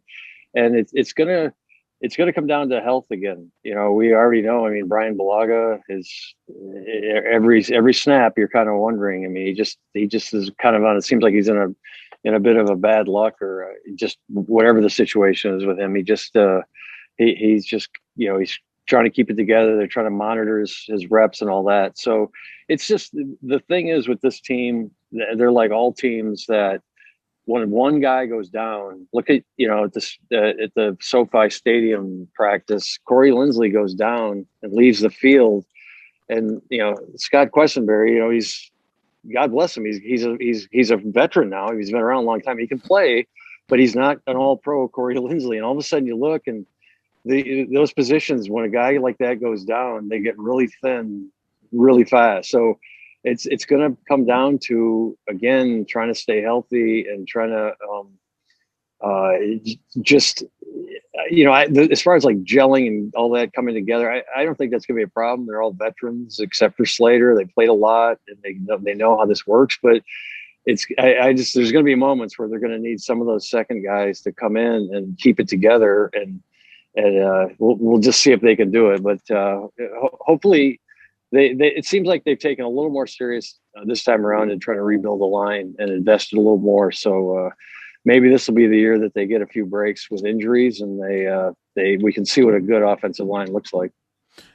and it's gonna come down to health again. We already know. I mean, Brian Bulaga is every snap you're kind of wondering. I mean, he just is kind of on. It seems like he's in a bit of a bad luck, or just whatever the situation is with him. He's just he's trying to keep it together. They're trying to monitor his reps and all that. So it's just, the thing is with this team, they're like all teams that when one guy goes down, look at, at the SoFi Stadium practice, Corey Linsley goes down and leaves the field. And, Scott Quessenberry, he's, God bless him. He's a veteran now. He's been around a long time. He can play, but he's not an all-pro Corey Linsley. And all of a sudden you look, and those positions, when a guy like that goes down, they get really thin really fast. So it's going to come down to, again, trying to stay healthy and trying to just, as far as like gelling and all that coming together, I don't think that's going to be a problem. They're all veterans except for Slater. They played a lot and they know how this works, but there's going to be moments where they're going to need some of those second guys to come in and keep it together, and we'll just see if they can do it. But hopefully it seems like they've taken a little more serious this time around and trying to rebuild the line and invested a little more. So maybe this will be the year that they get a few breaks with injuries, and we can see what a good offensive line looks like.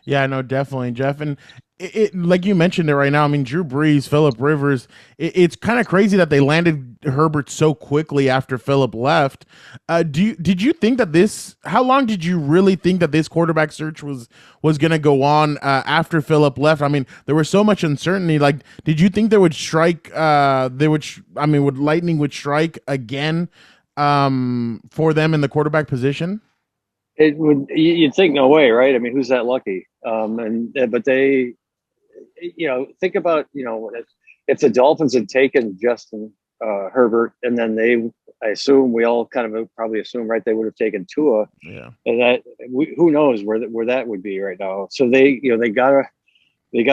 Yeah, no, definitely, Jeff. And it like you mentioned it right now. I mean, Drew Brees, Phillip Rivers. It's kind of crazy that they landed Herbert so quickly after Phillip left. Did you think that how long did you really think that this quarterback search was going to go on after Phillip left? I mean, there was so much uncertainty. Like, did you think would lightning would strike again for them in the quarterback position? It would. You'd think no way, right? I mean, who's that lucky? But they, think about, if the Dolphins had taken Justin Herbert, and then I assume we all kind of probably assume, right, they would have taken Tua. Yeah. And who knows where that would be right now. So they got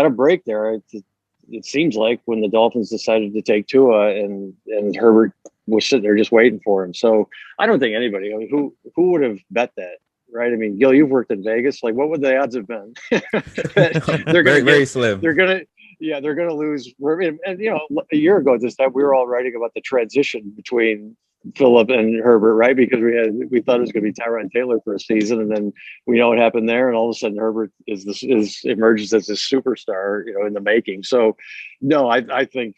a break there. It seems like when the Dolphins decided to take Tua and Herbert was sitting there just waiting for him. So I don't think anybody, who would have bet that? Right. I mean, Gil, you've worked in Vegas. Like, what would the odds have been? They're very slim. They're going to lose. And, a year ago at this time, we were all writing about the transition between Phillip and Herbert, right? Because we thought it was going to be Tyrod Taylor for a season. And then we know what happened there. And all of a sudden Herbert emerges as this superstar, in the making. So no, I think,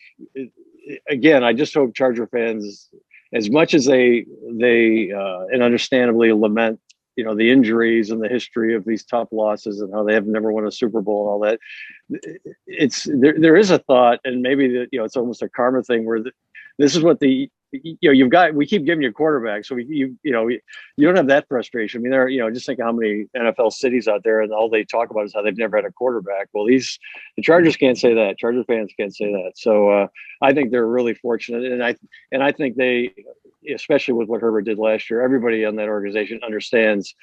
again, I just hope Charger fans, as much as they and understandably lament, the injuries and the history of these tough losses and how they have never won a Super Bowl and all that. There is a thought, and maybe it's almost a karma thing where this is what we keep giving you a quarterback. So you don't have that frustration. I mean, just think how many NFL cities out there and all they talk about is how they've never had a quarterback. Well, the Chargers can't say that. Chargers fans can't say that. So I think they're really fortunate. And I think they, especially with what Herbert did last year, everybody on that organization understands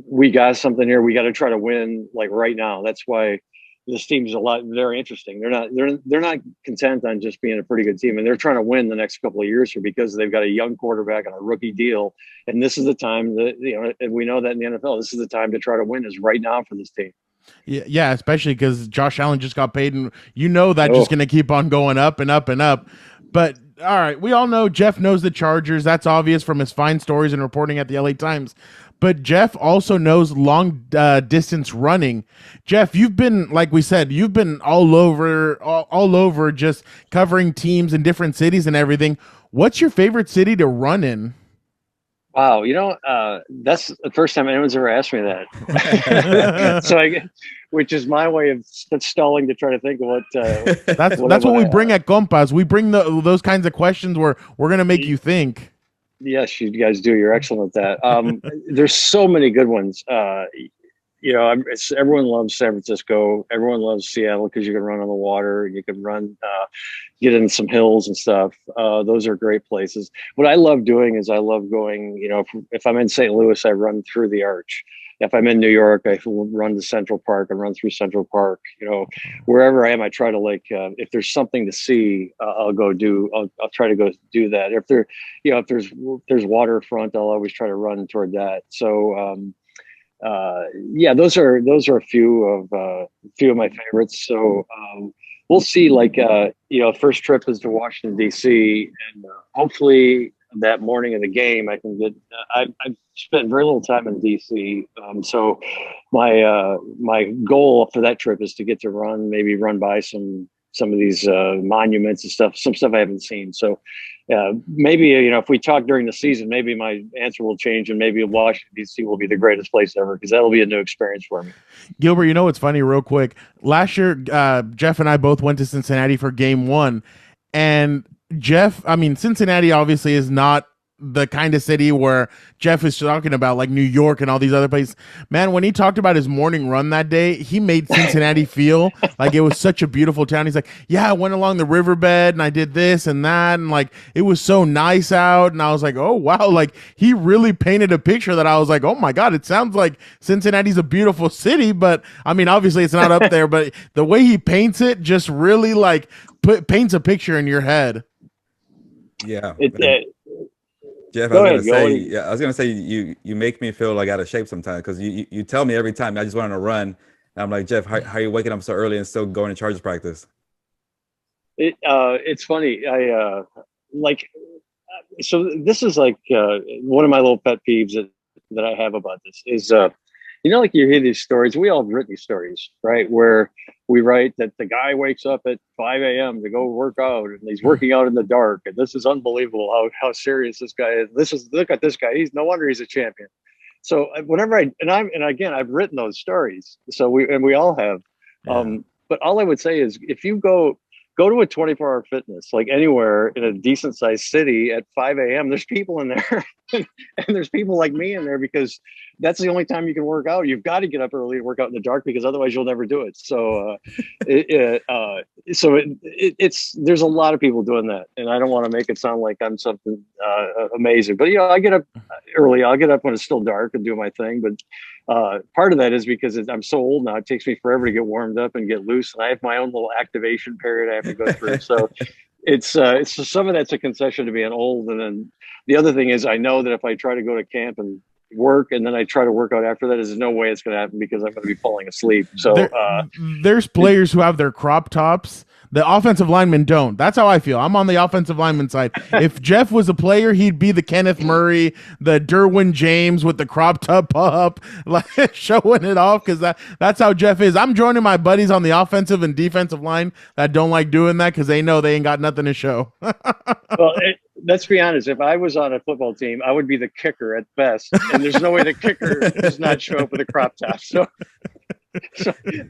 we got something here. We got to try to win like right now. That's why this team's very interesting. They're not content on just being a pretty good team, and they're trying to win the next couple of years here because they've got a young quarterback on a rookie deal. And this is the time that, and we know that in the NFL, this is the time to try to win is right now for this team. Yeah, especially because Josh Allen just got paid, and just going to keep on going up and up and up. But all right, we all know Jeff knows the Chargers. That's obvious from his fine stories and reporting at the LA Times. But Jeff also knows long distance running. Jeff, you've been, like we said, you've been all over just covering teams in different cities and everything. What's your favorite city to run in? Wow, that's the first time anyone's ever asked me that. So which is my way of stalling to try to think of what. That's what we bring at Compas. We bring those kinds of questions where we're gonna make you think. Yes, you guys do. You're excellent at that. There's so many good ones. Everyone loves San Francisco. Everyone loves Seattle because you can run on the water. You can run, get in some hills and stuff. Those are great places. What I love doing is I love going, if I'm in St. Louis, I run through the Arch. If I'm in New York, I run to Central Park and run through Central Park. Wherever I am, I try to if there's something to see, I'll try to go do that. If there's waterfront, I'll always try to run toward that. So, those are a few of my favorites. So, we'll see, first trip is to Washington, DC, and hopefully that morning of the game, I can get, I've spent very little time in DC. So my goal for that trip is to get to maybe run by some of these monuments and some stuff I haven't seen. So maybe, if we talk during the season, maybe my answer will change and maybe Washington, D.C. will be the greatest place ever because that'll be a new experience for me. Gilbert, what's funny real quick? Last year, Jeff and I both went to Cincinnati for game one. And Jeff, Cincinnati obviously is not the kind of city where Jeff is talking about, like New York and all these other places. Man, when he talked about his morning run that day, he made Cincinnati feel like it was such a beautiful town. He's like, yeah, I went along the riverbed and I did this and that, and like it was so nice out. And I was like, oh wow, like he really painted a picture that I was like, oh my God, it sounds like Cincinnati's a beautiful city, but I mean, obviously it's not up there, but the way he paints it just really like paints a picture in your head. Yeah. Jeff, Go I ahead, was gonna say you make me feel like out of shape sometimes, because you tell me every time I just want to run, and I'm like, Jeff, how are you waking up so early and still going to Chargers practice? It's funny. So this is like one of my little pet peeves that I have about this is like you hear these stories. We all have written these stories, right? Where we write that the guy wakes up at 5 a.m. to go work out, and he's working out in the dark, and this is unbelievable how serious this guy is. Look at this guy. He's no wonder he's a champion. So whenever I've written those stories. So we all have. Yeah. But all I would say is if you go to a 24-hour fitness, like anywhere in a decent sized city at 5 a.m., there's people in there and there's people like me in there, because that's the only time you can work out. You've got to get up early and work out in the dark, because otherwise you'll never do it. So, there's a lot of people doing that, and I don't want to make it sound like I'm something amazing, but I get up early. I'll get up when it's still dark and do my thing. But part of that is because I'm so old now. It takes me forever to get warmed up and get loose, and I have my own little activation period I have to go through. So it's some of that's a concession to being old. And then the other thing is, I know that if I try to go to camp and work and then I try to work out after that, there's no way it's going to happen, because I'm going to be falling asleep. So there's players who have their crop tops. The offensive linemen don't. That's how I feel. I'm on the offensive lineman side. If Jeff was a player, he'd be the Kenneth Murray, the Derwin James with the crop top up, like showing it off, because that's how Jeff is. I'm joining my buddies on the offensive and defensive line that don't like doing that, because they know they ain't got nothing to show. Well, let's be honest. If I was on a football team, I would be the kicker at best, and there's no way the kicker does not show up with a crop top. So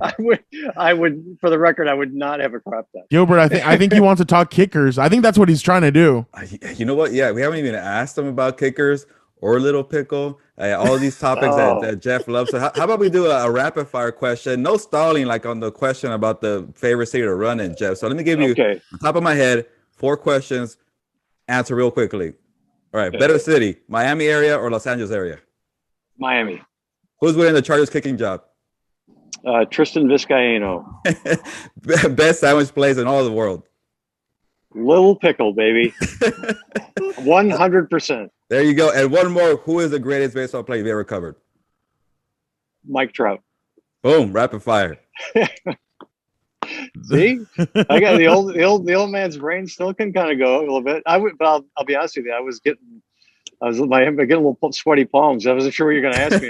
I would, for the record, I would not have a crop top. Gilbert, I think he wants to talk kickers. I think that's what he's trying to do. You know what? Yeah, we haven't even asked him about kickers or Little Pickle. All these topics that Jeff loves. So how about we do a rapid fire question? No stalling, like on the question about the favorite city to run in, Jeff. So let me give you, on top of my head, 4 questions. Answer real quickly. All right. Better city, Miami area or Los Angeles area? Miami. Who's winning the Chargers kicking job? Tristan Vizcaino. Best sandwich place in all the world? Little Pickle, baby. 100%. There you go. And one more. Who is the greatest baseball player you've ever covered? Mike Trout. Boom. Rapid fire. See, I got the old man's brain still can kind of go a little bit. But I'll be honest with you. I getting a little sweaty palms. I wasn't sure what you were going to ask me.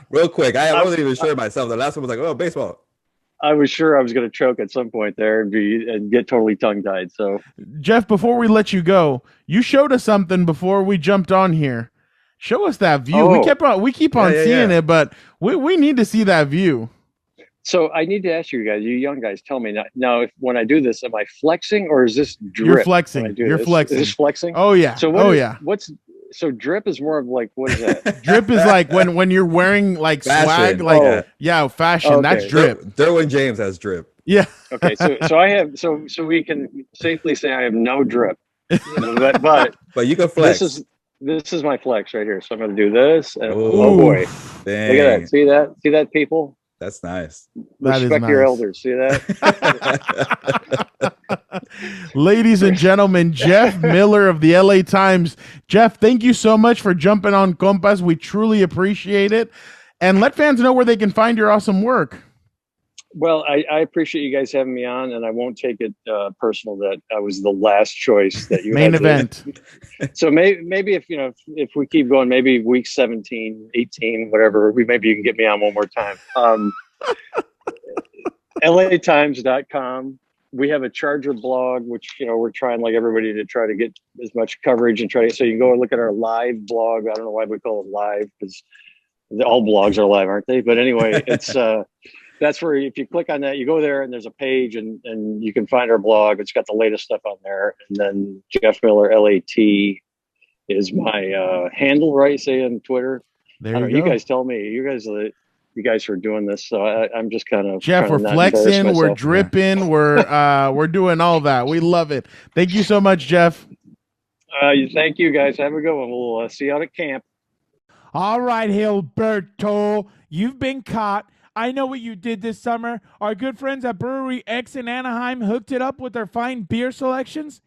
Real quick. I wasn't even sure myself. The last one was like, oh, baseball. I was sure I was going to choke at some point there and get totally tongue tied. So, Jeff, before we let you go, you showed us something before we jumped on here. Show us that view. We keep on seeing it, but we need to see that view. So I need to ask you guys, you young guys, tell me now, when I do this, am I flexing or is this drip? You're flexing. Is this flexing? Oh yeah. So so drip is more of like, what is that? Drip is like when you're wearing like fashion. Swag, like fashion. Okay. That's drip. Derwin James has drip. Yeah. Okay. So I have so we can safely say I have no drip, but you can flex. This is my flex right here. So I'm going to do this. And, oh boy! Dang. Look at that. See that, people? That's nice. Respect your elders. See that? Ladies and gentlemen, Jeff Miller of the LA Times. Jeff, thank you so much for jumping on Compas. We truly appreciate it. And let fans know where they can find your awesome work. Well, I appreciate you guys having me on, and I won't take it personal that I was the last choice that you main event. So maybe if we keep going, maybe week 17, 18, whatever, maybe you can get me on one more time. LATimes.com. We have a Charger blog, which we're trying, like everybody, to try to get as much coverage and try to. So you can go and look at our live blog. I don't know why we call it live, because all blogs are live, aren't they? But anyway, it's. That's where, if you click on that, you go there and there's a page and you can find our blog. It's got the latest stuff on there. And then Jeff Miller, LAT is my handle, right? Say on Twitter. There I don't you know. You go. guys tell me. You guys are doing this, so I'm just kind of Jeff, trying we're to not embarrass flexing, we're myself. dripping, we're doing all that. We love it. Thank you so much, Jeff. Thank you, guys. Have a good one. We'll see you out at camp. All right, Gilberto, you've been caught. I know what you did this summer. Our good friends at Brewery X in Anaheim hooked it up with their fine beer selections,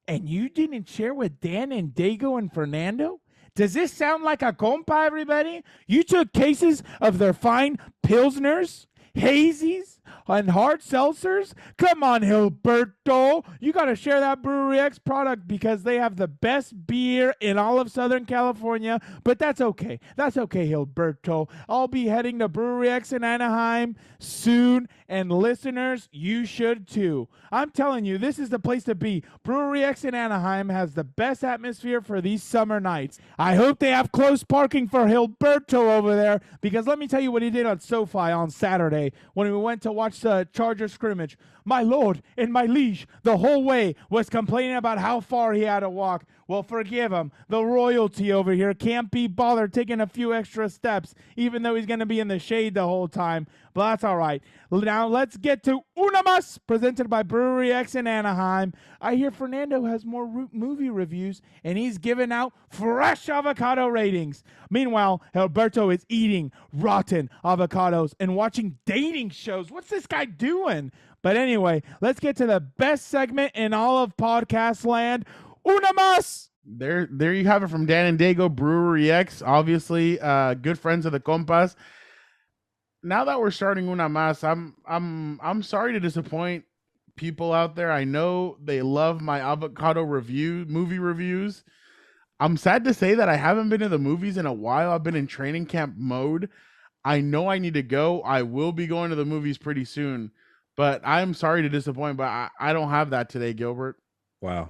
and you didn't share with Dan and Daygo and Fernando? Does this sound like a compa, everybody? You took cases of their fine pilsners, hazies, and hard seltzers? Come on, Gilberto. You got to share that Brewery X product because they have the best beer in all of Southern California. But that's okay. That's okay, Gilberto. I'll be heading to Brewery X in Anaheim soon. And listeners, you should too. I'm telling you, this is the place to be. Brewery X in Anaheim has the best atmosphere for these summer nights. I hope they have close parking for Gilberto over there, because let me tell you what he did on SoFi on Saturday when we went to watch the Chargers scrimmage. My lord and my liege, the whole way was complaining about how far he had to walk. Well, forgive him. The royalty over here can't be bothered taking a few extra steps, even though he's going to be in the shade the whole time. But that's all right. Now let's get to Una Mas, presented by Brewery X in Anaheim. I hear Fernando has more movie reviews, and he's giving out fresh avocado ratings. Meanwhile, Alberto is eating rotten avocados and watching dating shows. What's this guy doing? But anyway, let's get to the best segment in all of podcast land. Una Mas! There you have it from Dan and Daygo, Brewery X. Obviously, good friends of the Compas. Now that we're starting Una Mas, I'm sorry to disappoint people out there. I know they love my avocado movie reviews. I'm sad to say that I haven't been to the movies in a while. I've been in training camp mode. I know I need to go. I will be going to the movies pretty soon, but I'm sorry to disappoint, but I don't have that today, Gilbert. Wow.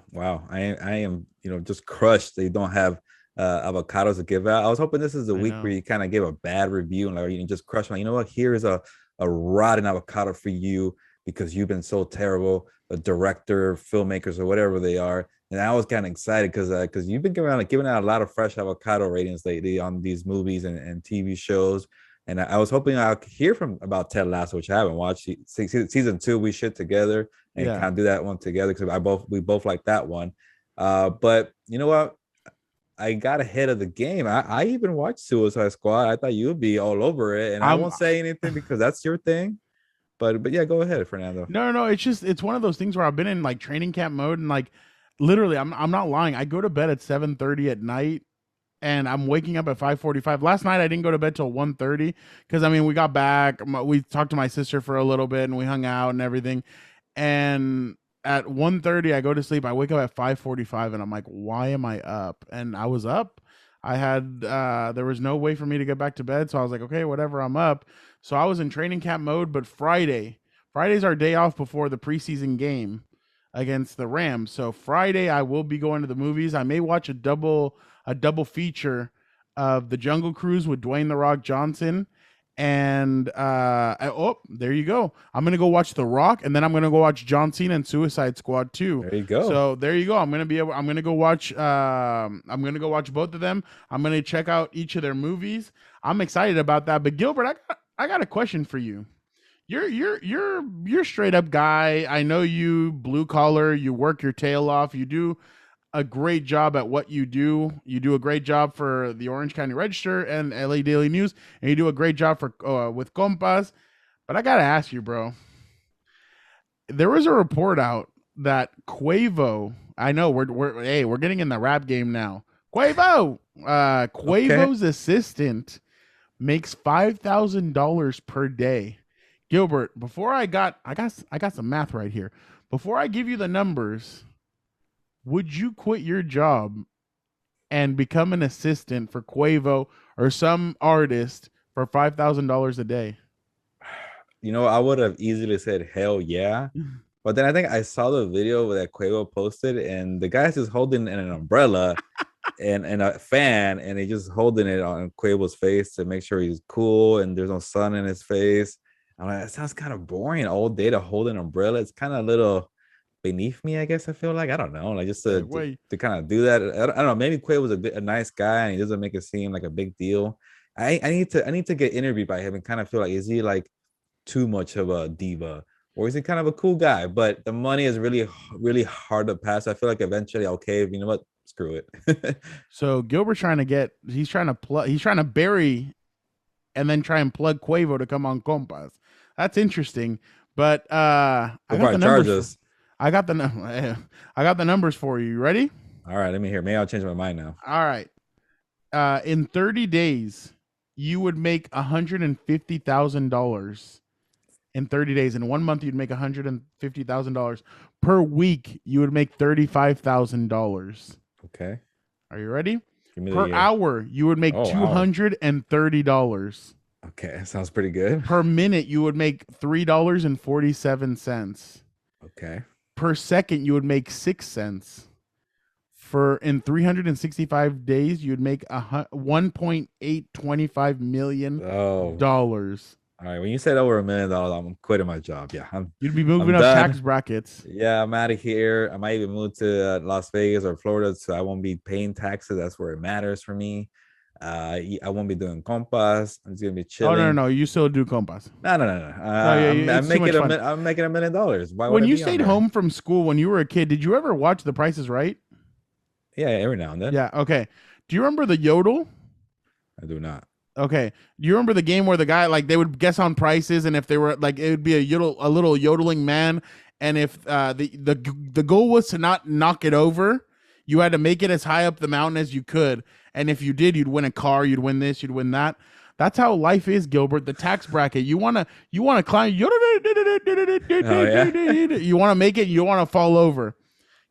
I am, just crushed that you don't have avocados to give out. I was hoping this is the week where you kind of give a bad review and you just crush my, you know what, here's a rotten avocado for you because you've been so terrible, a director, filmmakers, or whatever they are. And I was kind of excited because you've been giving out a lot of fresh avocado ratings lately on these movies and TV shows. And I was hoping I'll hear about Ted Lasso, which I haven't watched. Season 2, we should together and kind of do that one together because we both like that one. But you know what? I got ahead of the game. I even watched Suicide Squad. I thought you would be all over it, and I won't say anything because that's your thing. But yeah, go ahead, Fernando. No. It's one of those things where I've been in like training camp mode, and like literally, I'm not lying. I go to bed at 7:30 at night, and I'm waking up at 5:45. Last night I didn't go to bed till 1:30 because we got back. We talked to my sister for a little bit, and we hung out and everything. And at 1:30 I go to sleep. I wake up at 5:45, and I'm like, why am I up? And I was up. I had there was no way for me to get back to bed, so I was like, okay, whatever, I'm up. So I was in training camp mode. But Friday's our day off before the preseason game against the Rams. So Friday I will be going to the movies. I may watch a double feature of The Jungle Cruise with Dwayne "The Rock" Johnson. And there you go. I'm gonna go watch The Rock, and then I'm gonna go watch John Cena and Suicide Squad 2. There you go. So there you go. I'm gonna go watch both of them. I'm gonna check out each of their movies. I'm excited about that. But Gilbert, I got a question for you. You're straight up guy. I know you, blue collar. You work your tail off. You do a great job at what you do. You do a great job for the Orange County Register and LA Daily News, and you do a great job for with Compas. But I gotta ask you, bro. There was a report out that Quavo. I know we're getting in the rap game now. Quavo's assistant makes $5,000 per day. Gilbert, before I got some math right here. Before I give you the numbers, would you quit your job and become an assistant for Quavo or some artist for $5,000 a day? I would have easily said hell yeah. But then I think I saw the video that Quavo posted, and the guy's just holding an umbrella and a fan, and he's just holding it on Quavo's face to make sure he's cool and there's no sun in his face. I'm like, that sounds kind of boring all day to hold an umbrella. It's kind of a little beneath me, I guess. I feel like, I don't know, like just to Wait. to kind of do that. I don't know. Maybe Quavo was a nice guy, and he doesn't make it seem like a big deal. I need to get interviewed by him and kind of feel like, is he like too much of a diva, or is he kind of a cool guy? But the money is really hard to pass. I feel like eventually, okay, you know what, screw it. So Gilbert's he's trying to bury and then try and plug Quavo to come on Compas. That's interesting. But I got the numbers. I got the numbers for you. You ready? All right, let me hear. Maybe I'll change my mind now. All right. In 30 days, you would make $150,000 in 30 days. In 1 month, you'd make $150,000 per week. You would make $35,000. Okay. Are you ready? Per hour, you would make $230. Okay, that sounds pretty good. Per minute, you would make $3.47. Okay. Per second, you would make 6 cents. In 365 days, you would make $1.825 million. All right, when you said over $1 million, I'm quitting my job. Yeah, you'd be moving up tax brackets. Yeah, I'm out of here. I might even move to Las Vegas or Florida, so I won't be paying taxes. That's where it matters for me. I won't be doing Compas. I'm just gonna be chilling. Oh no, you still do Compas. No. I'm making $1 million. Why? When you stayed home from school when you were a kid, did you ever watch The Price is Right? Yeah, every now and then. Yeah. Okay. Do you remember the yodel? I do not. Okay. Do you remember the game where the guy, like, they would guess on prices, and if they were like, it would be a little yodeling man, and if the goal was to not knock it over, you had to make it as high up the mountain as you could, and if you did, you'd win a car, you'd win this, you'd win that. That's how life is, Gilbert. The tax bracket. You wanna climb. You wanna make it. You wanna fall over,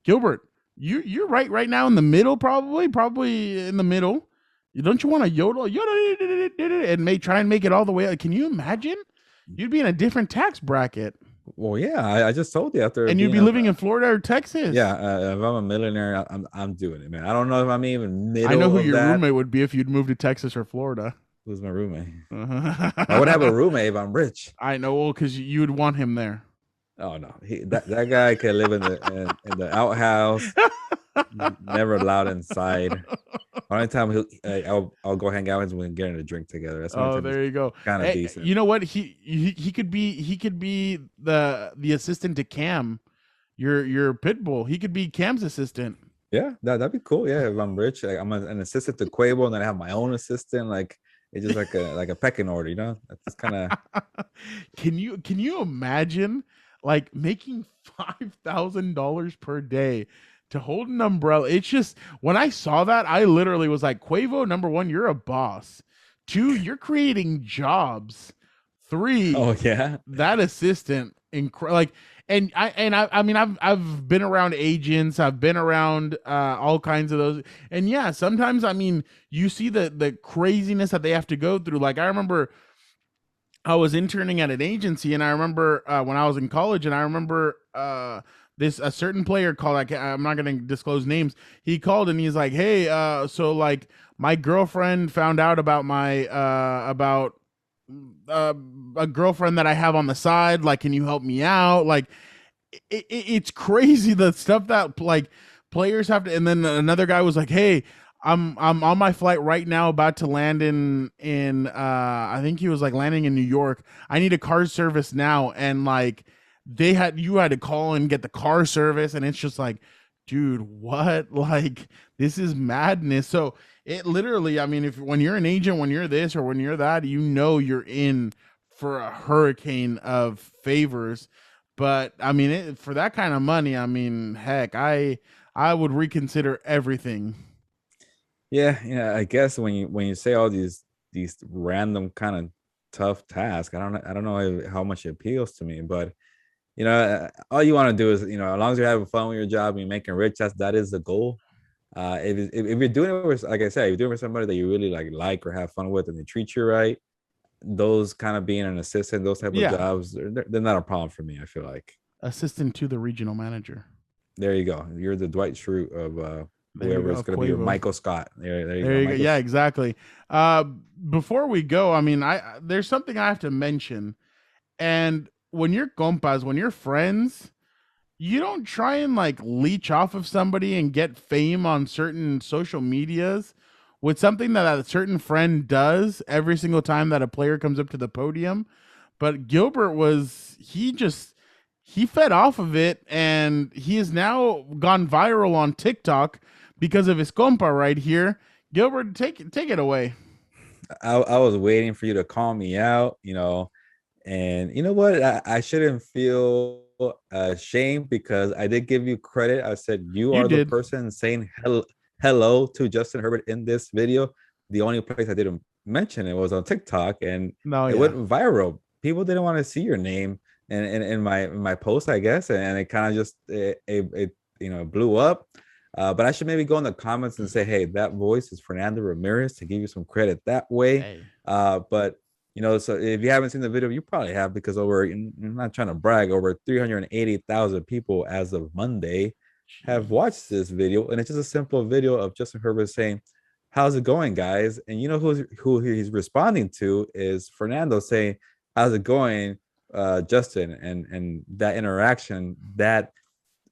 Gilbert. You're right now in the middle, probably in the middle. Don't you want to yodel and try and make it all the way? Can you imagine? You'd be in a different tax bracket. Well, yeah, I just told you after. And you'd be living in Florida or Texas. Yeah, if I'm a millionaire, I'm doing it, man. I don't know if I'm even middle. I know who your roommate would be if you'd move to Texas or Florida. Who's my roommate? I would have a roommate if I'm rich. I know, well, because you'd want him there. Oh no, that guy can live in the outhouse. Never allowed inside. Only time I'll go hang out is when getting a drink together. That's there you go. Kind of decent. You know what? He could be the assistant to Cam, your pit bull. He could be Cam's assistant. Yeah, that'd be cool. Yeah, if I'm rich, I'm an assistant to Quavo, and then I have my own assistant. Like, it's just like a pecking order, you know. That's kind of. Can you imagine like making $5,000 per day to hold an umbrella? It's just, when I saw that, I literally was like, Quavo, number one, you're a boss. 2, you're creating jobs. 3, oh yeah, that assistant, I mean, I've been around agents, I've been around all kinds of those, and yeah, sometimes, I mean, you see the craziness that they have to go through. Like, I remember I was interning at an agency, and I remember when I was in college, and I remember a certain player called. I'm not going to disclose names. He called and he's like, "Hey, so like my girlfriend found out about my a girlfriend that I have on the side. Like, can you help me out?" Like, it's crazy the stuff that like players have to. And then another guy was like, "Hey, I'm on my flight right now, about to land in I think he was like landing in New York. I need a car service now." And like you had to call and get the car service, and it's just like, dude, what? Like, this is madness. So it literally, I mean, when you're an agent, when you're this or when you're that, you know you're in for a hurricane of favors. But I mean, for that kind of money, I mean, heck, I would reconsider everything. Yeah, I guess when you say all these random kind of tough tasks, I don't know how much it appeals to me, but you know, all you want to do is, you know, as long as you're having fun with your job and you're making rich, that is the goal. If you're doing it with, like I said, if you're doing it with somebody that you really like or have fun with, and they treat you right, those kind of being an assistant, those type of jobs, they're not a problem for me. I feel like assistant to the regional manager. There you go. You're the Dwight Schrute of whoever it's going to be, Michael Scott. There you go. Yeah, exactly. Before we go, I mean, there's something I have to mention, and when you're compas, when you're friends, You don't try and like leech off of somebody and get fame on certain social medias with something that a certain friend does every single time that a player comes up to the podium. But Gilbert he fed off of it, and he has now gone viral on TikTok because of his compa right here. Gilbert, take it away. I was waiting for you to call me out, and you know what? I shouldn't feel ashamed because I did give you credit. I said you You are the did. person saying hello to Justin Herbert in this video. The only place I didn't mention it was on TikTok, and No, it yeah. went viral. People didn't want to see your name and in my post, I guess, and it kind of just it blew up. But I should maybe go in the comments and say, hey, that voice is Fernando Ramirez, to give you some credit that way. Hey. But so if you haven't seen the video, you probably have, because I'm not trying to brag, over 380,000 people as of Monday have watched this video. And it's just a simple video of Justin Herbert saying, how's it going, guys? And you know who he's responding to is Fernando saying, how's it going, Justin? And that interaction, that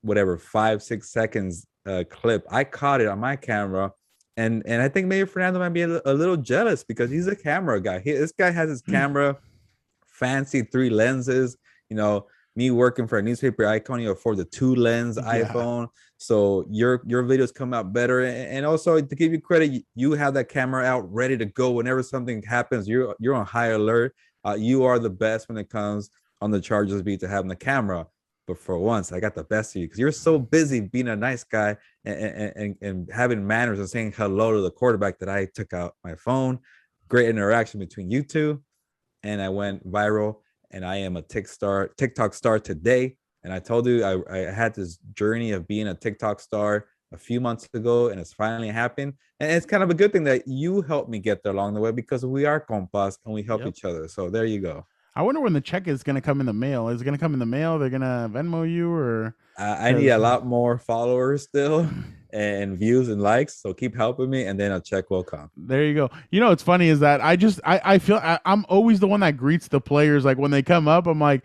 whatever 5-6 seconds clip, I caught it on my camera, and I think maybe Fernando might be a little jealous because he's a camera guy. This guy has his camera, fancy 3 lenses. Me working for a newspaper, I can't even afford the 2 lens iPhone. So your videos come out better, and also to give you credit, you have that camera out ready to go whenever something happens. You're on high alert. You are the best when it comes on the Chargers beat to having the camera. But for once, I got the best of you because you're so busy being a nice guy and having manners and saying hello to the quarterback that I took out my phone. Great interaction between you two, and I went viral. And I am a TikTok star today. And I told you I had this journey of being a TikTok star a few months ago, and it's finally happened. And it's kind of a good thing that you helped me get there along the way, because we are compas and we help each other. So there you go. I wonder when the check is going to come in the mail. Is it going to come in the mail? They're going to Venmo you, or I need a lot more followers still and views and likes. So keep helping me, and then a check will come. There you go. What's funny is that I feel I'm always the one that greets the players. Like when they come up, I'm like,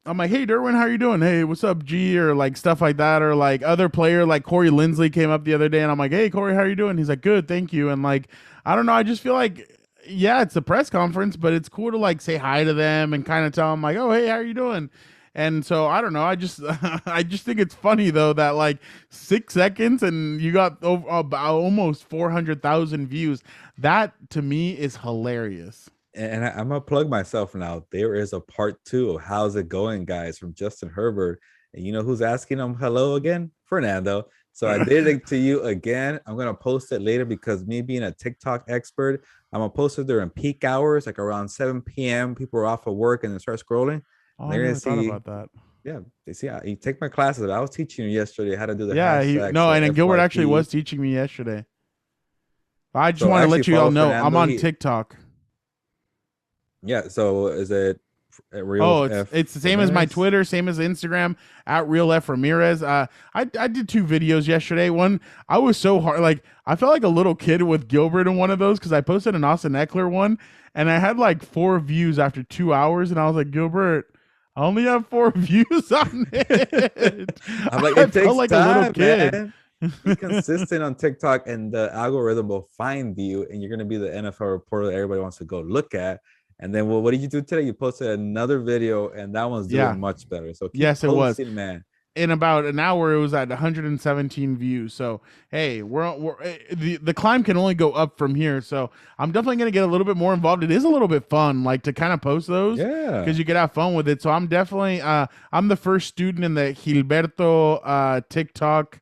hey, Derwin, how you doing? Hey, what's up, G? Or like stuff like that. Or like other player, like Corey Lindsley came up the other day, and I'm like, hey, Corey, how you doing? He's like, good, thank you. And like, I don't know. I just feel like, yeah, it's a press conference, but it's cool to like say hi to them and kind of tell them like, oh, hey, how you doing? And so I don't know. I just I just think it's funny though that like 6 seconds and you got about almost 400,000 views. That to me is hilarious. And I'm gonna plug myself now. There is a part 2 of how's it going, guys, from Justin Herbert. And you know who's asking him hello again? Fernando. So I did it to you again. I'm gonna post it later because me being a TikTok expert, I'm gonna post it during peak hours, like around 7 p.m. People are off of work and they start scrolling. Oh, They're I gonna never thought see. about that. Yeah, they see. You take my classes. I was teaching you yesterday how to do the Yeah, hashtags. no, and then Gilbert FYP. actually was teaching me yesterday. I just So want to let actually you all follow know Fernando. I'm on TikTok. Yeah. So is it real? Oh, it's the same as my Twitter, same as Instagram at Real F Ramirez. I did 2 videos yesterday. One, I was so hard, like I felt like a little kid with Gilbert in one of those because I posted an Austin Eckler one, and I had like 4 views after 2 hours, and I was like, Gilbert, I only have 4 views on it. I'm like, I it takes felt like time, a little kid. man. Be consistent on TikTok, and the algorithm will find you, and you're gonna be the NFL reporter that everybody wants to go look at. And then, well, what did you do today? You posted another video, and that one's doing much better. So keep yes, it was, man. In about an hour, it was at 117 views. So hey, the climb can only go up from here. So I'm definitely gonna get a little bit more involved. It is a little bit fun, like to kind of post those, because you can have fun with it. So I'm definitely I'm the first student in the Gilberto TikTok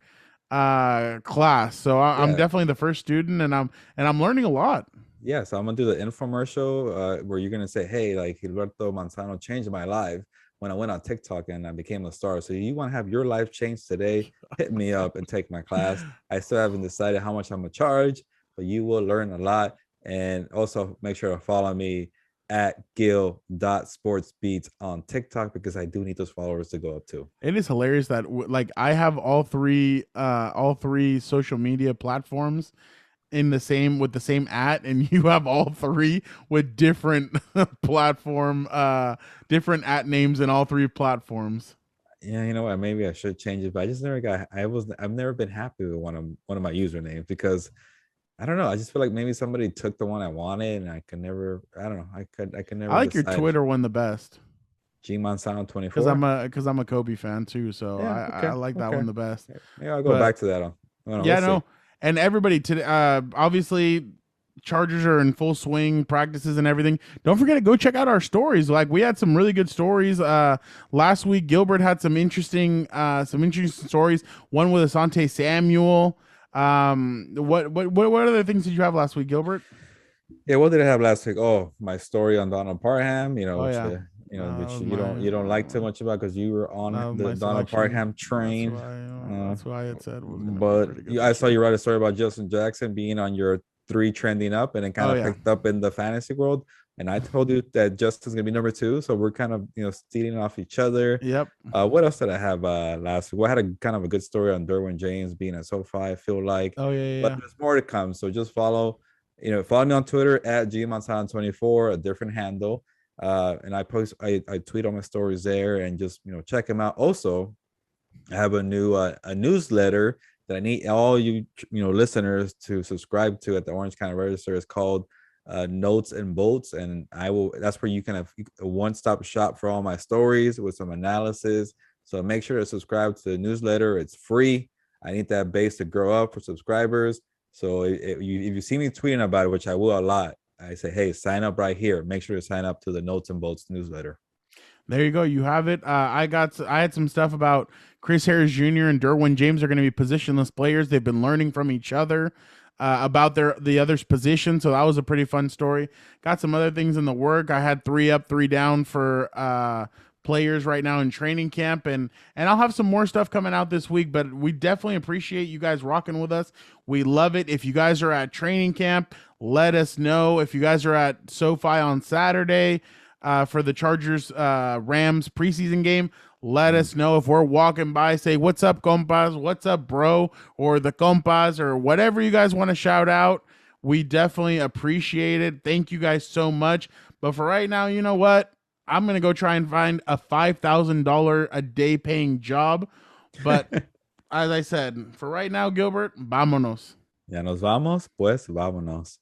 class. So I'm definitely the first student, and I'm learning a lot. Yeah, so I'm gonna do the infomercial where you're gonna say, hey, like Gilberto Manzano changed my life when I went on TikTok and I became a star. So you want to have your life changed today, hit me up and take my class. I still haven't decided how much I'm gonna charge, but you will learn a lot. And also make sure to follow me at gil.sportsbeats on TikTok, because I do need those followers to go up too. It is hilarious that like I have all three social media platforms with the same @ and you have all 3 with different platform different @ names in all 3 platforms. Yeah, you know what? Maybe I should change it, but I just never got. I've never been happy with one of my usernames because I don't know. I just feel like maybe somebody took the one I wanted, and I could never. I don't know. I could I never like your decide. Twitter one the best Gman Sound because 24. I'm a Kobe fan too, so Yeah. I Okay. like that Okay. one the best. Maybe I'll go But back to that. I don't know. We'll yeah, see. no, and everybody today, obviously. Chargers are in full swing, practices and everything. Don't forget to go check out our stories. Like we had some really good stories. Last week Gilbert had some interesting stories. One with Asante Samuel. What other things did you have last week, Gilbert? Yeah. What did I have last week? Oh, my story on Donald Parham. Oh yeah, that Which was you don't like too much about because you were on the my Donald selection. Parham train. That's why I had said was going to be But pretty good. I saw you write a story about Justin Jackson being on your 3 trending up and then kind Oh, of yeah. picked up in the fantasy world. And I told you that Justin's gonna be number 2, so we're kind of stealing off each other. Yep. What else did I have last week? Well, I had a kind of a good story on Derwin James being at SoFi. I feel like, Oh yeah, but there's more to come. So just follow me on Twitter at gmonsound24, a different handle. And I tweet all my stories there and just check them out. Also, I have a newsletter that I need all you listeners to subscribe to at the Orange County Register. It's called Notes and Bolts, and that's where you can have a one-stop shop for all my stories with some analysis. So make sure to subscribe to the newsletter. It's free. I need that base to grow up for subscribers. So if you see me tweeting about it, which I will a lot, I say, hey, sign up right here. Make sure to sign up to the Notes and Bolts newsletter. There you go. You have it. I had some stuff about Chris Harris Jr. and Derwin James are going to be positionless players. They've been learning from each other about the other's position. So that was a pretty fun story. Got some other things in the work. I had 3 up, 3 down for players right now in training camp, and I'll have some more stuff coming out this week. But we definitely appreciate you guys rocking with us. We love it. If you guys are at training camp, let us know. If you guys are at SoFi on Saturday for the Chargers Rams preseason game, let us know. If we're walking by, say, what's up, compas? What's up, bro? Or the compas, or whatever you guys want to shout out. We definitely appreciate it. Thank you guys so much. But for right now, you know what? I'm going to go try and find a $5,000 a day paying job. But as I said, for right now, Gilbert, vámonos. Ya nos vamos, pues vámonos.